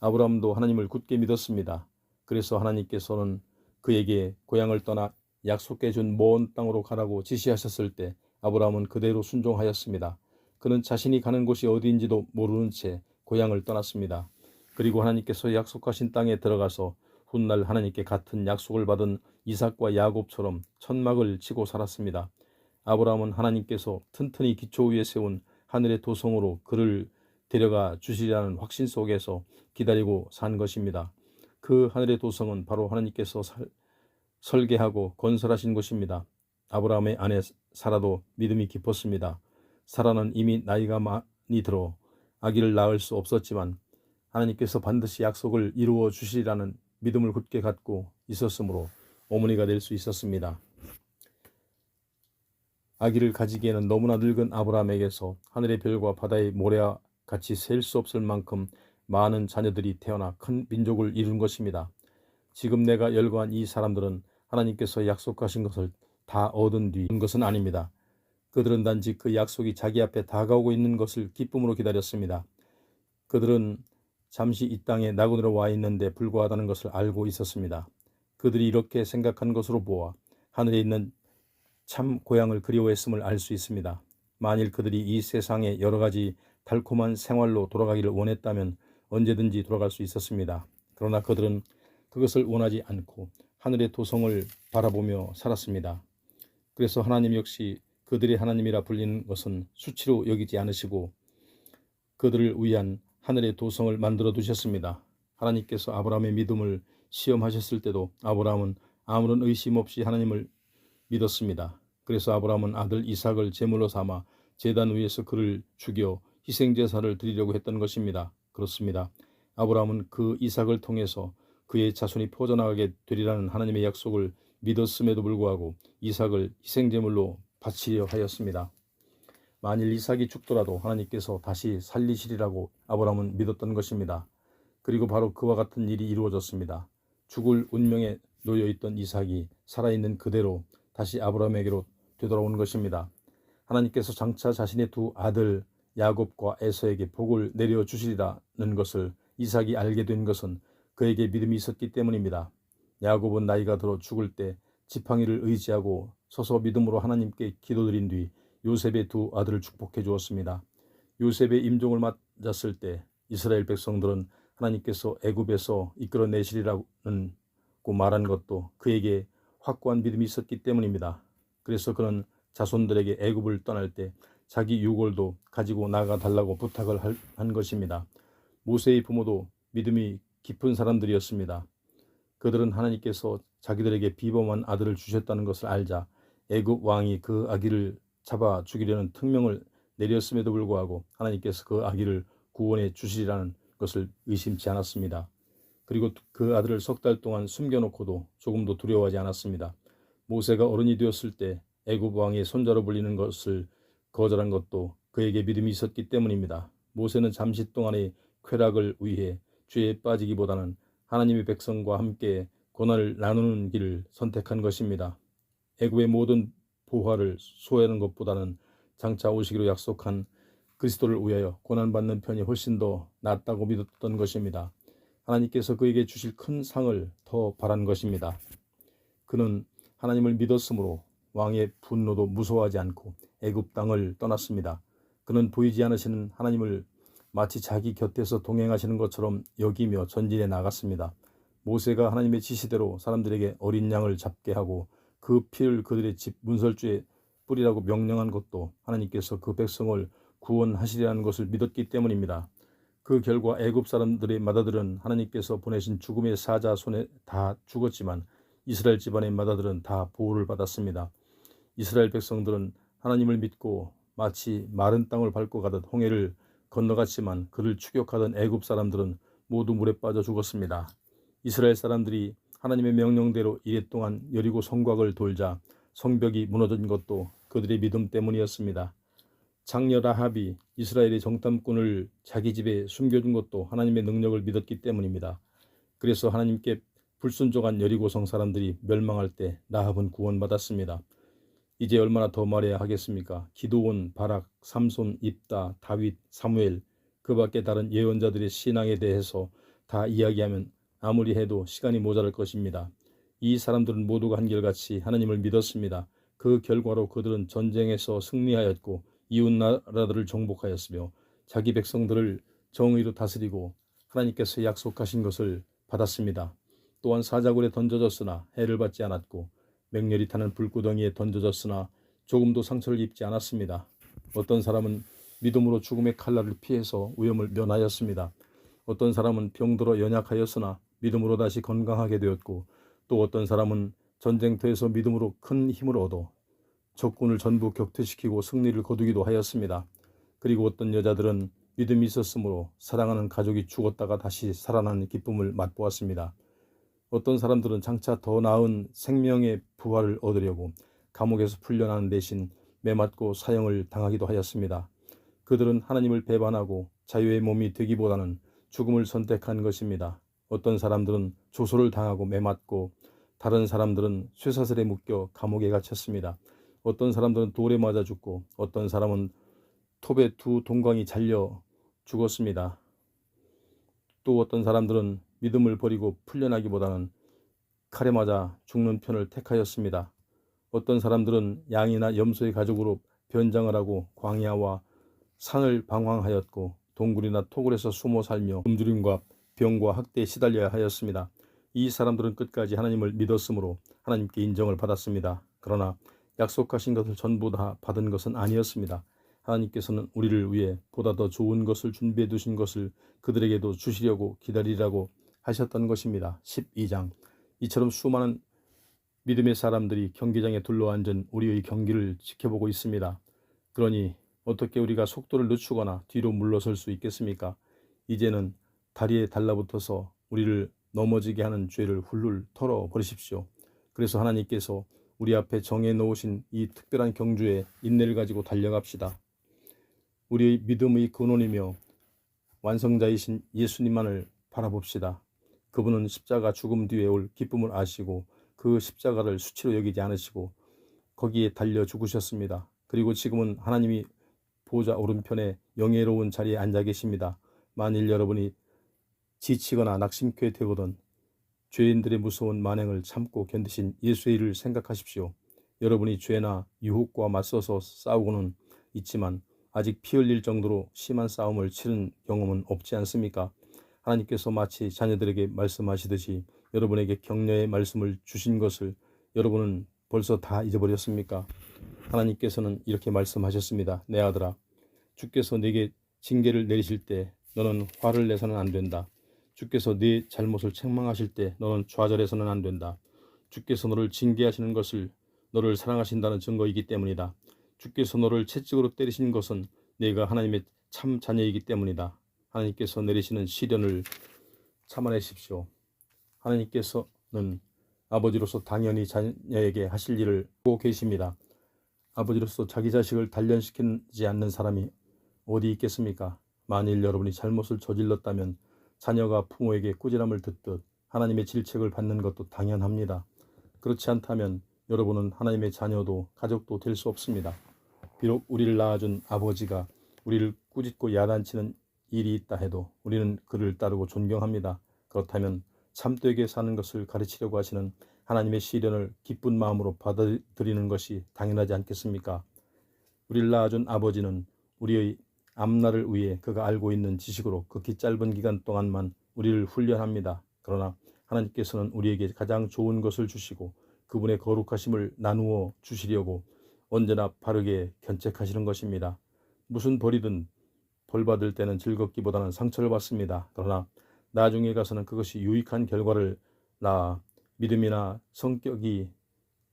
S1: 아브라함도 하나님을 굳게 믿었습니다. 그래서 하나님께서는 그에게 고향을 떠나 약속해 준 먼 땅으로 가라고 지시하셨을 때 아브라함은 그대로 순종하였습니다. 그는 자신이 가는 곳이 어디인지도 모르는 채 고향을 떠났습니다. 그리고 하나님께서 약속하신 땅에 들어가서 훗날 하나님께 같은 약속을 받은 이삭과 야곱처럼 천막을 치고 살았습니다. 아브라함은 하나님께서 튼튼히 기초 위에 세운 하늘의 도성으로 그를 데려가 주시리라는 확신 속에서 기다리고 산 것입니다. 그 하늘의 도성은 바로 하나님께서 설계하고 건설하신 곳입니다. 아브라함의 아내 사라도 믿음이 깊었습니다. 사라는 이미 나이가 많이 들어 아기를 낳을 수 없었지만 하나님께서 반드시 약속을 이루어 주시리라는 믿음을 굳게 갖고 있었으므로 어머니가 될 수 있었습니다. 아기를 가지기에는 너무나 늙은 아브라함에게서 하늘의 별과 바다의 모래와 같이 셀 수 없을 만큼 많은 자녀들이 태어나 큰 민족을 이룬 것입니다. 지금 내가 열거한 이 사람들은 하나님께서 약속하신 것을 다 얻은 뒤 온 것은 아닙니다. 그들은 단지 그 약속이 자기 앞에 다가오고 있는 것을 기쁨으로 기다렸습니다. 그들은 잠시 이 땅에 나그네로 와 있는데 불과하다는 것을 알고 있었습니다. 그들이 이렇게 생각한 것으로 보아 하늘에 있는 참 고향을 그리워했음을 알 수 있습니다. 만일 그들이 이 세상의 여러 가지 달콤한 생활로 돌아가기를 원했다면 언제든지 돌아갈 수 있었습니다. 그러나 그들은 그것을 원하지 않고 하늘의 도성을 바라보며 살았습니다. 그래서 하나님 역시 그들의 하나님이라 불리는 것은 수치로 여기지 않으시고 그들을 위한 하늘의 도성을 만들어 두셨습니다. 하나님께서 아브라함의 믿음을 시험하셨을 때도 아브라함은 아무런 의심 없이 하나님을 믿었습니다. 그래서 아브라함은 아들 이삭을 제물로 삼아 제단 위에서 그를 죽여 희생제사를 드리려고 했던 것입니다. 그렇습니다. 아브라함은 그 이삭을 통해서 그의 자손이 퍼져나가게 되리라는 하나님의 약속을 믿었음에도 불구하고 이삭을 희생제물로 바치려 하였습니다. 만일 이삭이 죽더라도 하나님께서 다시 살리시리라고 아브라함은 믿었던 것입니다. 그리고 바로 그와 같은 일이 이루어졌습니다. 죽을 운명에 놓여있던 이삭이 살아있는 그대로 다시 아브라함에게로 되돌아온 것입니다. 하나님께서 장차 자신의 두 아들 야곱과 에서에게 복을 내려주시리라는 것을 이삭이 알게 된 것은 그에게 믿음이 있었기 때문입니다. 야곱은 나이가 들어 죽을 때 지팡이를 의지하고 서서 믿음으로 하나님께 기도드린 뒤 요셉의 두 아들을 축복해 주었습니다. 요셉의 임종을 맞았을 때 이스라엘 백성들은 하나님께서 애굽에서 이끌어내시리라고 말한 것도 그에게 확고한 믿음이 있었기 때문입니다. 그래서 그는 자손들에게 애굽을 떠날 때 자기 유골도 가지고 나가 달라고 부탁을 한 것입니다. 모세의 부모도 믿음이 깊은 사람들이었습니다. 그들은 하나님께서 자기들에게 비범한 아들을 주셨다는 것을 알자 애굽 왕이 그 아기를 잡아 죽이려는 특명을 내렸음에도 불구하고 하나님께서 그 아기를 구원해 주시리라는 것을 의심치 않았습니다. 그리고 그 아들을 석 달 동안 숨겨놓고도 조금도 두려워하지 않았습니다. 모세가 어른이 되었을 때 애굽 왕의 손자로 불리는 것을 거절한 것도 그에게 믿음이 있었기 때문입니다. 모세는 잠시 동안의 쾌락을 위해 죄에 빠지기보다는 하나님의 백성과 함께 고난을 나누는 길을 선택한 것입니다. 애굽의 모든 보화를 소유하는 것보다는 장차 오시기로 약속한 그리스도를 위하여 고난받는 편이 훨씬 더 낫다고 믿었던 것입니다. 하나님께서 그에게 주실 큰 상을 더 바란 것입니다. 그는 하나님을 믿었으므로 왕의 분노도 무서워하지 않고 애굽 땅을 떠났습니다. 그는 보이지 않으시는 하나님을 마치 자기 곁에서 동행하시는 것처럼 여기며 전진해 나갔습니다. 모세가 하나님의 지시대로 사람들에게 어린 양을 잡게 하고 그 피를 그들의 집 문설주에 뿌리라고 명령한 것도 하나님께서 그 백성을 구원하시리라는 것을 믿었기 때문입니다. 그 결과 애굽 사람들의 맏아들은 하나님께서 보내신 죽음의 사자 손에 다 죽었지만 이스라엘 집안의 맏아들은 다 보호를 받았습니다. 이스라엘 백성들은 하나님을 믿고 마치 마른 땅을 밟고 가듯 홍해를 건너갔지만 그를 추격하던 애굽 사람들은 모두 물에 빠져 죽었습니다. 이스라엘 사람들이 하나님의 명령대로 이랫동안 여리고 성곽을 돌자 성벽이 무너진 것도 그들의 믿음 때문이었습니다. 장녀 라합이 이스라엘의 정탐꾼을 자기 집에 숨겨준 것도 하나님의 능력을 믿었기 때문입니다. 그래서 하나님께 불순종한 여리고성 사람들이 멸망할 때 라합은 구원받았습니다. 이제 얼마나 더 말해야 하겠습니까? 기드온, 바락, 삼손, 입다, 다윗, 사무엘, 그 밖에 다른 예언자들의 신앙에 대해서 다 이야기하면 아무리 해도 시간이 모자랄 것입니다. 이 사람들은 모두가 한결같이 하나님을 믿었습니다. 그 결과로 그들은 전쟁에서 승리하였고 이웃 나라들을 정복하였으며 자기 백성들을 정의로 다스리고 하나님께서 약속하신 것을 받았습니다. 또한 사자굴에 던져졌으나 해를 받지 않았고 맹렬히 타는 불구덩이에 던져졌으나 조금도 상처를 입지 않았습니다. 어떤 사람은 믿음으로 죽음의 칼날을 피해서 위험을 면하였습니다. 어떤 사람은 병들어 연약하였으나 믿음으로 다시 건강하게 되었고 또 어떤 사람은 전쟁터에서 믿음으로 큰 힘을 얻어 적군을 전부 격퇴시키고 승리를 거두기도 하였습니다. 그리고 어떤 여자들은 믿음이 있었으므로 사랑하는 가족이 죽었다가 다시 살아나는 기쁨을 맛보았습니다. 어떤 사람들은 장차 더 나은 생명의 부활을 얻으려고 감옥에서 풀려나는 대신 매맞고 사형을 당하기도 하였습니다. 그들은 하나님을 배반하고 자유의 몸이 되기보다는 죽음을 선택한 것입니다. 어떤 사람들은 조소를 당하고 매맞고 다른 사람들은 쇠사슬에 묶여 감옥에 갇혔습니다. 어떤 사람들은 돌에 맞아 죽고 어떤 사람은 톱에 두 동광이 잘려 죽었습니다. 또 어떤 사람들은 믿음을 버리고 풀려나기보다는 칼에 맞아 죽는 편을 택하였습니다. 어떤 사람들은 양이나 염소의 가죽으로 변장을 하고 광야와 산을 방황하였고 동굴이나 토굴에서 숨어 살며 굶주림과 병과 학대에 시달려야 하였습니다. 이 사람들은 끝까지 하나님을 믿었으므로 하나님께 인정을 받았습니다. 그러나 약속하신 것을 전부 다 받은 것은 아니었습니다. 하나님께서는 우리를 위해 보다 더 좋은 것을 준비해 두신 것을 그들에게도 주시려고 기다리라고 하셨던 것입니다. 12장. 이처럼 수많은 믿음의 사람들이 경기장에 둘러앉은 우리의 경기를 지켜보고 있습니다. 그러니 어떻게 우리가 속도를 늦추거나 뒤로 물러설 수 있겠습니까? 이제는 다리에 달라붙어서 우리를 넘어지게 하는 죄를 훌훌 털어버리십시오. 그래서 하나님께서 우리 앞에 정해 놓으신 이 특별한 경주에 인내를 가지고 달려갑시다. 우리의 믿음의 근원이며 완성자이신 예수님만을 바라봅시다. 그분은 십자가 죽음 뒤에 올 기쁨을 아시고 그 십자가를 수치로 여기지 않으시고 거기에 달려 죽으셨습니다. 그리고 지금은 하나님이 보좌 오른편에 영예로운 자리에 앉아 계십니다. 만일 여러분이 지치거나 낙심케 되거든 죄인들의 무서운 만행을 참고 견디신 예수의 일을 생각하십시오. 여러분이 죄나 유혹과 맞서서 싸우고는 있지만 아직 피 흘릴 정도로 심한 싸움을 치른 경험은 없지 않습니까? 하나님께서 마치 자녀들에게 말씀하시듯이 여러분에게 격려의 말씀을 주신 것을 여러분은 벌써 다 잊어버렸습니까? 하나님께서는 이렇게 말씀하셨습니다. 내 아들아, 주께서 네게 징계를 내리실 때 너는 화를 내서는 안 된다. 주께서 네 잘못을 책망하실 때 너는 좌절해서는 안 된다. 주께서 너를 징계하시는 것을 너를 사랑하신다는 증거이기 때문이다. 주께서 너를 채찍으로 때리신 것은 네가 하나님의 참 자녀이기 때문이다. 하나님께서 내리시는 시련을 참아내십시오. 하나님께서는 아버지로서 당연히 자녀에게 하실 일을 하고 계십니다. 아버지로서 자기 자식을 단련시키지 않는 사람이 어디 있겠습니까? 만일 여러분이 잘못을 저질렀다면 자녀가 부모에게 꾸지람을 듣듯 하나님의 질책을 받는 것도 당연합니다. 그렇지 않다면 여러분은 하나님의 자녀도 가족도 될 수 없습니다. 비록 우리를 낳아준 아버지가 우리를 꾸짖고 야단치는 일이 있다 해도 우리는 그를 따르고 존경합니다. 그렇다면 참되게 사는 것을 가르치려고 하시는 하나님의 시련을 기쁜 마음으로 받아들이는 것이 당연하지 않겠습니까? 우리를 낳아준 아버지는 우리의 앞날을 위해 그가 알고 있는 지식으로 극히 짧은 기간 동안만 우리를 훈련합니다. 그러나 하나님께서는 우리에게 가장 좋은 것을 주시고 그분의 거룩하심을 나누어 주시려고 언제나 바르게 견책하시는 것입니다. 무슨 벌이든 벌 받을 때는 즐겁기보다는 상처를 받습니다. 그러나 나중에 가서는 그것이 유익한 결과를 낳아 믿음이나 성격이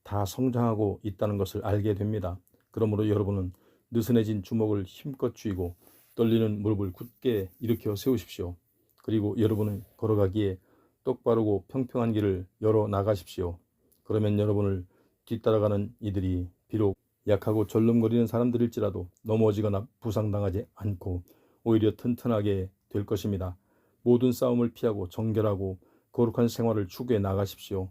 S1: 다 성장하고 있다는 것을 알게 됩니다. 그러므로 여러분은 느슨해진 주먹을 힘껏 쥐고 떨리는 무릎을 굳게 일으켜 세우십시오. 그리고 여러분은 걸어가기에 똑바르고 평평한 길을 열어 나가십시오. 그러면 여러분을 뒤따라가는 이들이 비록 약하고 절름거리는 사람들일지라도 넘어지거나 부상당하지 않고 오히려 튼튼하게 될 것입니다. 모든 싸움을 피하고 정결하고 거룩한 생활을 추구해 나가십시오.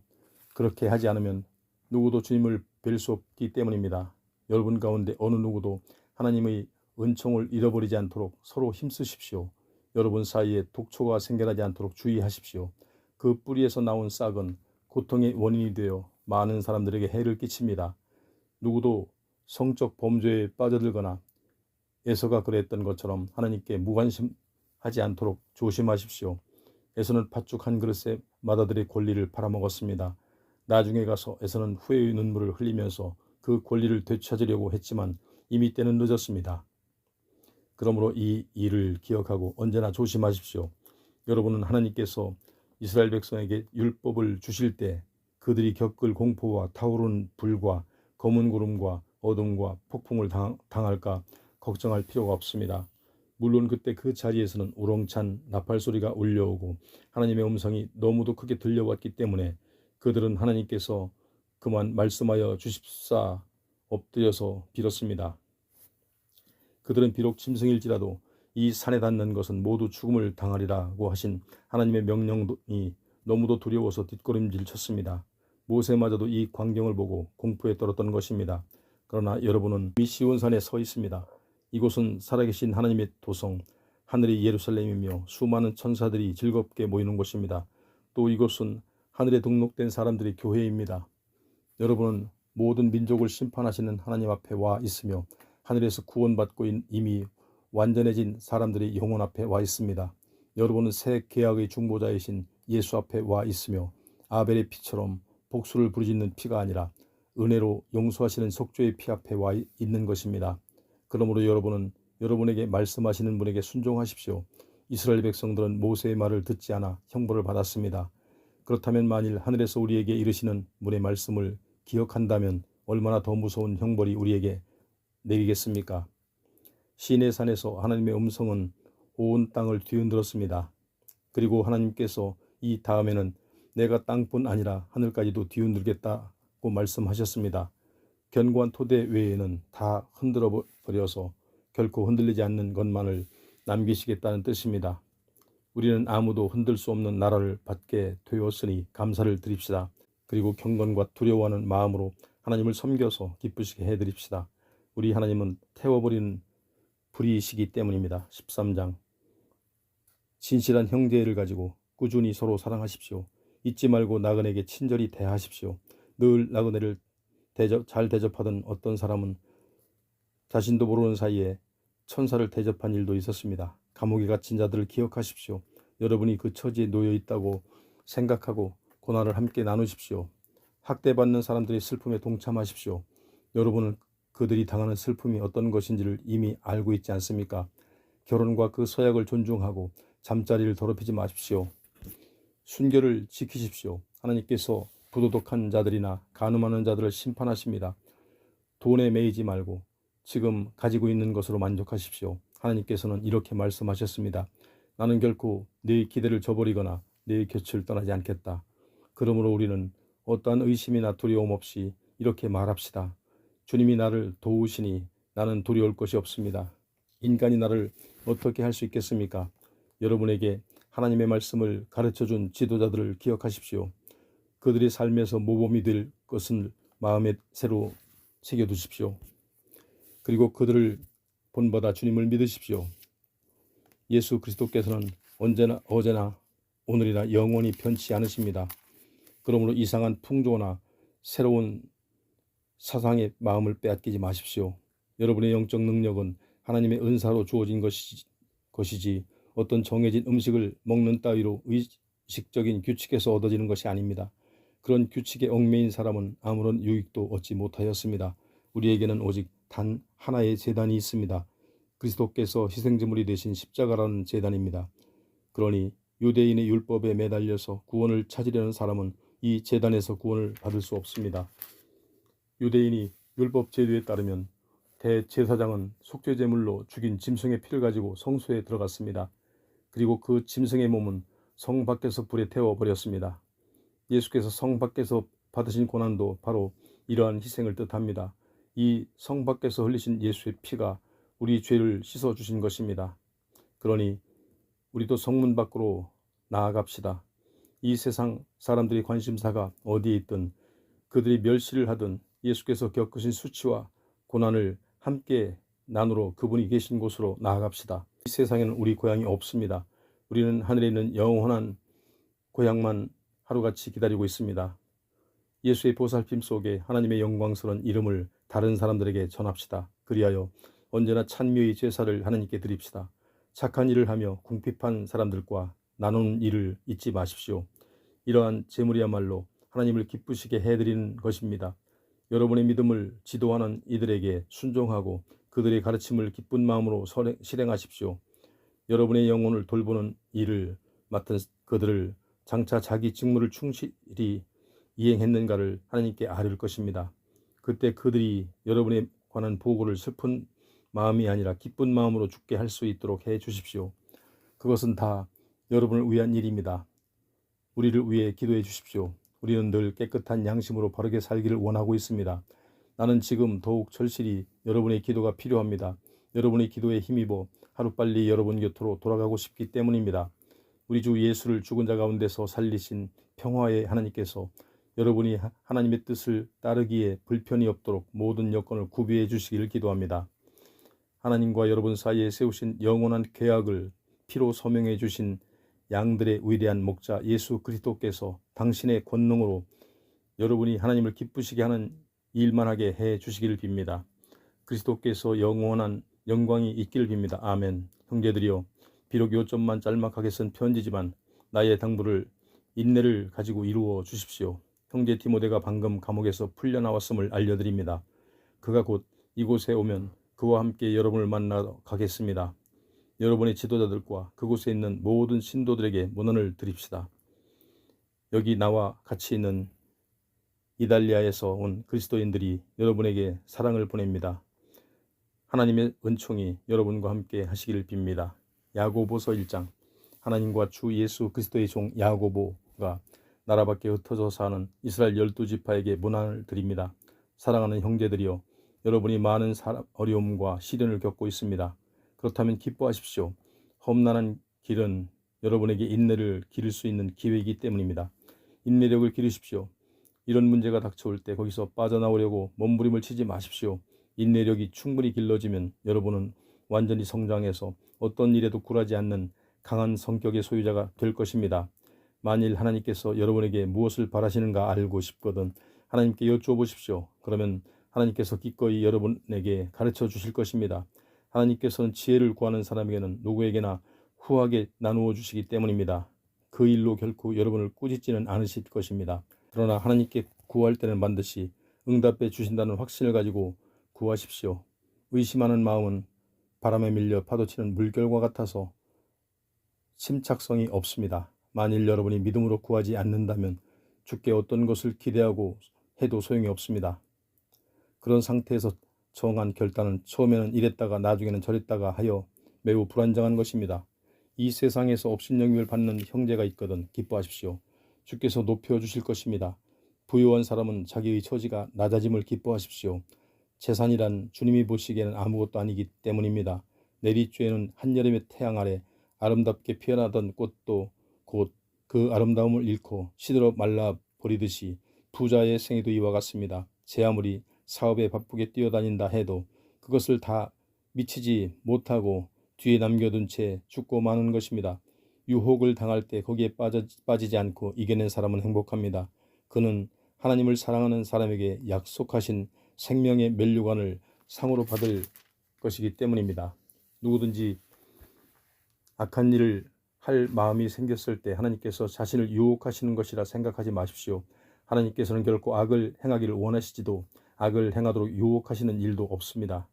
S1: 그렇게 하지 않으면 누구도 주님을 뵐 수 없기 때문입니다. 여러분 가운데 어느 누구도 하나님의 은총을 잃어버리지 않도록 서로 힘쓰십시오. 여러분 사이에 독초가 생겨나지 않도록 주의하십시오. 그 뿌리에서 나온 싹은 고통의 원인이 되어 많은 사람들에게 해를 끼칩니다. 누구도 성적 범죄에 빠져들거나 에서가 그랬던 것처럼 하나님께 무관심하지 않도록 조심하십시오. 에서는 팥죽 한 그릇에 맏아들의 권리를 팔아먹었습니다. 나중에 가서 에서는 후회의 눈물을 흘리면서 그 권리를 되찾으려고 했지만 이미 때는 늦었습니다. 그러므로 이 일을 기억하고 언제나 조심하십시오. 여러분은 하나님께서 이스라엘 백성에게 율법을 주실 때 그들이 겪을 공포와 타오르는 불과 검은 구름과 어둠과 폭풍을 당할까 걱정할 필요가 없습니다. 물론 그때 그 자리에서는 우렁찬 나팔 소리가 울려오고 하나님의 음성이 너무도 크게 들려왔기 때문에 그들은 하나님께서 그만 말씀하여 주십사 엎드려서 빌었습니다. 그들은 비록 짐승일지라도 이 산에 닿는 것은 모두 죽음을 당하리라고 하신 하나님의 명령이 너무도 두려워서 뒷걸음질 쳤습니다. 모세마저도 이 광경을 보고 공포에 떨었던 것입니다. 그러나 여러분은 이 시온산에 서 있습니다. 이곳은 살아계신 하나님의 도성, 하늘의 예루살렘이며 수많은 천사들이 즐겁게 모이는 곳입니다. 또 이곳은 하늘에 등록된 사람들의 교회입니다. 여러분은 모든 민족을 심판하시는 하나님 앞에 와 있으며 하늘에서 구원받고 이미 완전해진 사람들이 영혼 앞에 와 있습니다. 여러분은 새 계약의 중보자이신 예수 앞에 와 있으며 아벨의 피처럼 복수를 부르짖는 피가 아니라 은혜로 용서하시는 속죄의 피 앞에 와 있는 것입니다. 그러므로 여러분은 여러분에게 말씀하시는 분에게 순종하십시오. 이스라엘 백성들은 모세의 말을 듣지 않아 형벌을 받았습니다. 그렇다면 만일 하늘에서 우리에게 이르시는 분의 말씀을 기억한다면 얼마나 더 무서운 형벌이 우리에게 내리겠습니까? 시내 산에서 하나님의 음성은 온 땅을 뒤흔들었습니다. 그리고 하나님께서 이 다음에는 내가 땅뿐 아니라 하늘까지도 뒤흔들겠다고 말씀하셨습니다. 견고한 토대 외에는 다 흔들어 버려서 결코 흔들리지 않는 것만을 남기시겠다는 뜻입니다. 우리는 아무도 흔들 수 없는 나라를 받게 되었으니 감사를 드립시다. 그리고 경건과 두려워하는 마음으로 하나님을 섬겨서 기쁘시게 해드립시다. 우리 하나님은 태워버리는 불이시기 때문입니다. 13장. 진실한 형제를 가지고 꾸준히 서로 사랑하십시오. 잊지 말고 나그네에게 친절히 대하십시오. 늘 나그네를 잘 대접하던 어떤 사람은 자신도 모르는 사이에 천사를 대접한 일도 있었습니다. 감옥에 갇힌 자들을 기억하십시오. 여러분이 그 처지에 놓여 있다고 생각하고 고난을 함께 나누십시오. 학대받는 사람들의 슬픔에 동참하십시오. 여러분은 그들이 당하는 슬픔이 어떤 것인지를 이미 알고 있지 않습니까? 결혼과 그 서약을 존중하고 잠자리를 더럽히지 마십시오. 순결을 지키십시오. 하나님께서 부도덕한 자들이나 간음하는 자들을 심판하십니다. 돈에 매이지 말고 지금 가지고 있는 것으로 만족하십시오. 하나님께서는 이렇게 말씀하셨습니다. 나는 결코 네 기대를 저버리거나 네 곁을 떠나지 않겠다. 그러므로 우리는 어떠한 의심이나 두려움 없이 이렇게 말합시다. 주님이 나를 도우시니 나는 두려울 것이 없습니다. 인간이 나를 어떻게 할 수 있겠습니까? 여러분에게 하나님의 말씀을 가르쳐준 지도자들을 기억하십시오. 그들의 삶에서 모범이 될 것을 마음에 새로 새겨두십시오. 그리고 그들을 본받아 주님을 믿으십시오. 예수 그리스도께서는 언제나 어제나 오늘이나 영원히 변치 않으십니다. 그러므로 이상한 풍조나 새로운 사상의 마음을 빼앗기지 마십시오. 여러분의 영적 능력은 하나님의 은사로 주어진 것이지 어떤 정해진 음식을 먹는 따위로 의식적인 규칙에서 얻어지는 것이 아닙니다. 그런 규칙에 얽매인 사람은 아무런 유익도 얻지 못하였습니다. 우리에게는 오직 단 하나의 제단이 있습니다. 그리스도께서 희생제물이 되신 십자가라는 제단입니다. 그러니 유대인의 율법에 매달려서 구원을 찾으려는 사람은 이 제단에서 구원을 받을 수 없습니다. 유대인이 율법 제도에 따르면 대제사장은 속죄제물로 죽인 짐승의 피를 가지고 성소에 들어갔습니다. 그리고 그 짐승의 몸은 성 밖에서 불에 태워버렸습니다. 예수께서 성 밖에서 받으신 고난도 바로 이러한 희생을 뜻합니다. 이 성 밖에서 흘리신 예수의 피가 우리 죄를 씻어주신 것입니다. 그러니 우리도 성문 밖으로 나아갑시다. 이 세상 사람들의 관심사가 어디에 있든 그들이 멸시를 하든 예수께서 겪으신 수치와 고난을 함께 나누러 그분이 계신 곳으로 나아갑시다. 이 세상에는 우리 고향이 없습니다. 우리는 하늘에 있는 영원한 고향만 하루같이 기다리고 있습니다. 예수의 보살핌 속에 하나님의 영광스러운 이름을 다른 사람들에게 전합시다. 그리하여 언제나 찬미의 제사를 하나님께 드립시다. 착한 일을 하며 궁핍한 사람들과 나누는 일을 잊지 마십시오. 이러한 제물이야말로 하나님을 기쁘시게 해드리는 것입니다. 여러분의 믿음을 지도하는 이들에게 순종하고 그들의 가르침을 기쁜 마음으로 실행하십시오. 여러분의 영혼을 돌보는 일을 맡은 그들을 장차 자기 직무를 충실히 이행했는가를 하나님께 아뢰을 것입니다. 그때 그들이 여러분에 관한 보고를 슬픈 마음이 아니라 기쁜 마음으로 죽게 할 수 있도록 해 주십시오. 그것은 다 여러분을 위한 일입니다. 우리를 위해 기도해 주십시오. 우리는 늘 깨끗한 양심으로 바르게 살기를 원하고 있습니다. 나는 지금 더욱 절실히 여러분의 기도가 필요합니다. 여러분의 기도에 힘입어 하루빨리 여러분 곁으로 돌아가고 싶기 때문입니다. 우리 주 예수를 죽은 자 가운데서 살리신 평화의 하나님께서 여러분이 하나님의 뜻을 따르기에 불편이 없도록 모든 여건을 구비해 주시기를 기도합니다. 하나님과 여러분 사이에 세우신 영원한 계약을 피로 서명해 주신 양들의 위대한 목자 예수 그리스도께서 당신의 권능으로 여러분이 하나님을 기쁘시게 하는 일만 하게 해 주시기를 빕니다. 그리스도께서 영원한 영광이 있기를 빕니다. 아멘. 형제들이여, 비록 요점만 짤막하게 쓴 편지지만 나의 당부를 인내를 가지고 이루어 주십시오. 형제 디모데가 방금 감옥에서 풀려나왔음을 알려드립니다. 그가 곧 이곳에 오면 그와 함께 여러분을 만나러 가겠습니다. 여러분의 지도자들과 그곳에 있는 모든 신도들에게 문안을 드립시다. 여기 나와 같이 있는 이달리아에서 온 그리스도인들이 여러분에게 사랑을 보냅니다. 하나님의 은총이 여러분과 함께 하시기를 빕니다. 야고보서 1장. 하나님과 주 예수 그리스도의 종 야고보가 나라 밖에 흩어져 사는 이스라엘 12지파에게 문안을 드립니다. 사랑하는 형제들이여, 여러분이 많은 어려움과 시련을 겪고 있습니다. 그렇다면 기뻐하십시오. 험난한 길은 여러분에게 인내를 기를 수 있는 기회이기 때문입니다. 인내력을 기르십시오. 이런 문제가 닥쳐올 때 거기서 빠져나오려고 몸부림을 치지 마십시오. 인내력이 충분히 길러지면 여러분은 완전히 성장해서 어떤 일에도 굴하지 않는 강한 성격의 소유자가 될 것입니다. 만일 하나님께서 여러분에게 무엇을 바라시는가 알고 싶거든 하나님께 여쭈어보십시오. 그러면 하나님께서 기꺼이 여러분에게 가르쳐 주실 것입니다. 하나님께서는 지혜를 구하는 사람에게는 누구에게나 후하게 나누어 주시기 때문입니다. 그 일로 결코 여러분을 꾸짖지는 않으실 것입니다. 그러나 하나님께 구할 때는 반드시 응답해 주신다는 확신을 가지고 구하십시오. 의심하는 마음은 바람에 밀려 파도치는 물결과 같아서 침착성이 없습니다. 만일 여러분이 믿음으로 구하지 않는다면 주께 어떤 것을 기대하고 해도 소용이 없습니다. 그런 상태에서 정한 결단은 처음에는 이랬다가 나중에는 저랬다가 하여 매우 불안정한 것입니다. 이 세상에서 업신여김을 받는 형제가 있거든 기뻐하십시오. 주께서 높여주실 것입니다. 부유한 사람은 자기의 처지가 낮아짐을 기뻐하십시오. 재산이란 주님이 보시기에는 아무것도 아니기 때문입니다. 내리쬐는 한여름의 태양 아래 아름답게 피어나던 꽃도 곧 그 아름다움을 잃고 시들어 말라 버리듯이 부자의 생애도 이와 같습니다. 제 아무리 사업에 바쁘게 뛰어다닌다 해도 그것을 다 미치지 못하고 뒤에 남겨둔 채 죽고 마는 것입니다. 유혹을 당할 때 거기에 빠지지 않고 이겨낸 사람은 행복합니다. 그는 하나님을 사랑하는 사람에게 약속하신 생명의 면류관을 상으로 받을 것이기 때문입니다. 누구든지 악한 일을 할 마음이 생겼을 때 하나님께서 자신을 유혹하시는 것이라 생각하지 마십시오. 하나님께서는 결코 악을 행하기를 원하시지도 악을 행하도록 유혹하시는 일도 없습니다.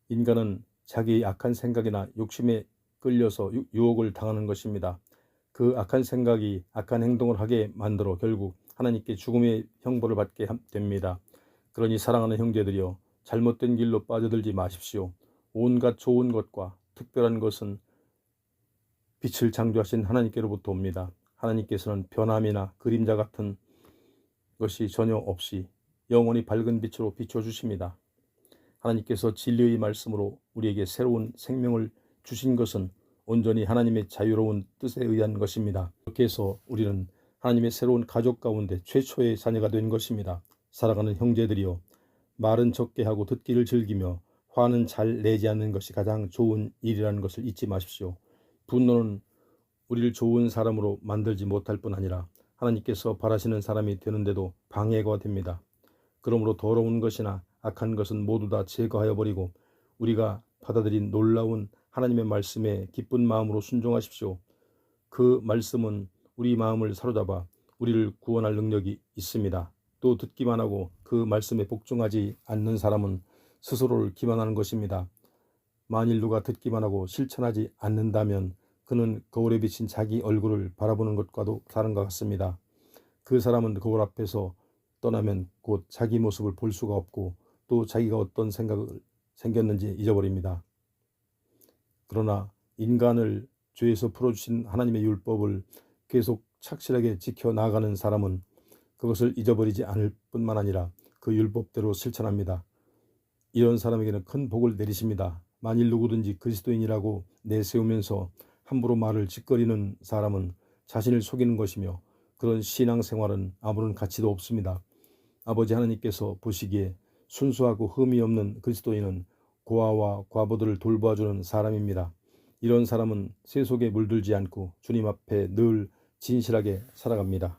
S1: 인간은 자기의 악한 생각이나 욕심에 끌려서 유혹을 당하는 것입니다. 그 악한 생각이 악한 행동을 하게 만들어 결국 하나님께 죽음의 형벌을 받게 됩니다. 그러니 사랑하는 형제들이여, 잘못된 길로 빠져들지 마십시오. 온갖 좋은 것과 특별한 것은 빛을 창조하신 하나님께로부터 옵니다. 하나님께서는 변함이나 그림자 같은 것이 전혀 없이 영원히 밝은 빛으로 비춰주십니다. 하나님께서 진리의 말씀으로 우리에게 새로운 생명을 주신 것은 온전히 하나님의 자유로운 뜻에 의한 것입니다. 그렇게 해서 우리는 하나님의 새로운 가족 가운데 최초의 자녀가 된 것입니다. 사랑하는 형제들이여, 말은 적게 하고 듣기를 즐기며 화는 잘 내지 않는 것이 가장 좋은 일이라는 것을 잊지 마십시오. 분노는 우리를 좋은 사람으로 만들지 못할 뿐 아니라 하나님께서 바라시는 사람이 되는데도 방해가 됩니다. 그러므로 더러운 것이나 악한 것은 모두 다 제거하여 버리고 우리가 받아들인 놀라운 하나님의 말씀에 기쁜 마음으로 순종하십시오. 그 말씀은 우리 마음을 사로잡아 우리를 구원할 능력이 있습니다. 또 듣기만 하고 그 말씀에 복종하지 않는 사람은 스스로를 기만하는 것입니다. 만일 누가 듣기만 하고 실천하지 않는다면 그는 거울에 비친 자기 얼굴을 바라보는 것과도 다른 것 같습니다. 그 사람은 거울 앞에서 떠나면 곧 자기 모습을 볼 수가 없고 또 자기가 어떤 생각을 생겼는지 잊어버립니다. 그러나 인간을 죄에서 풀어주신 하나님의 율법을 계속 착실하게 지켜나가는 사람은 그것을 잊어버리지 않을 뿐만 아니라 그 율법대로 실천합니다. 이런 사람에게는 큰 복을 내리십니다. 만일 누구든지 그리스도인이라고 내세우면서 함부로 말을 짓거리는 사람은 자신을 속이는 것이며 그런 신앙생활은 아무런 가치도 없습니다. 아버지 하나님께서 보시기에 순수하고 흠이 없는 그리스도인은 고아와 과부들을 돌봐주는 사람입니다. 이런 사람은 세속에 물들지 않고 주님 앞에 늘 진실하게 살아갑니다.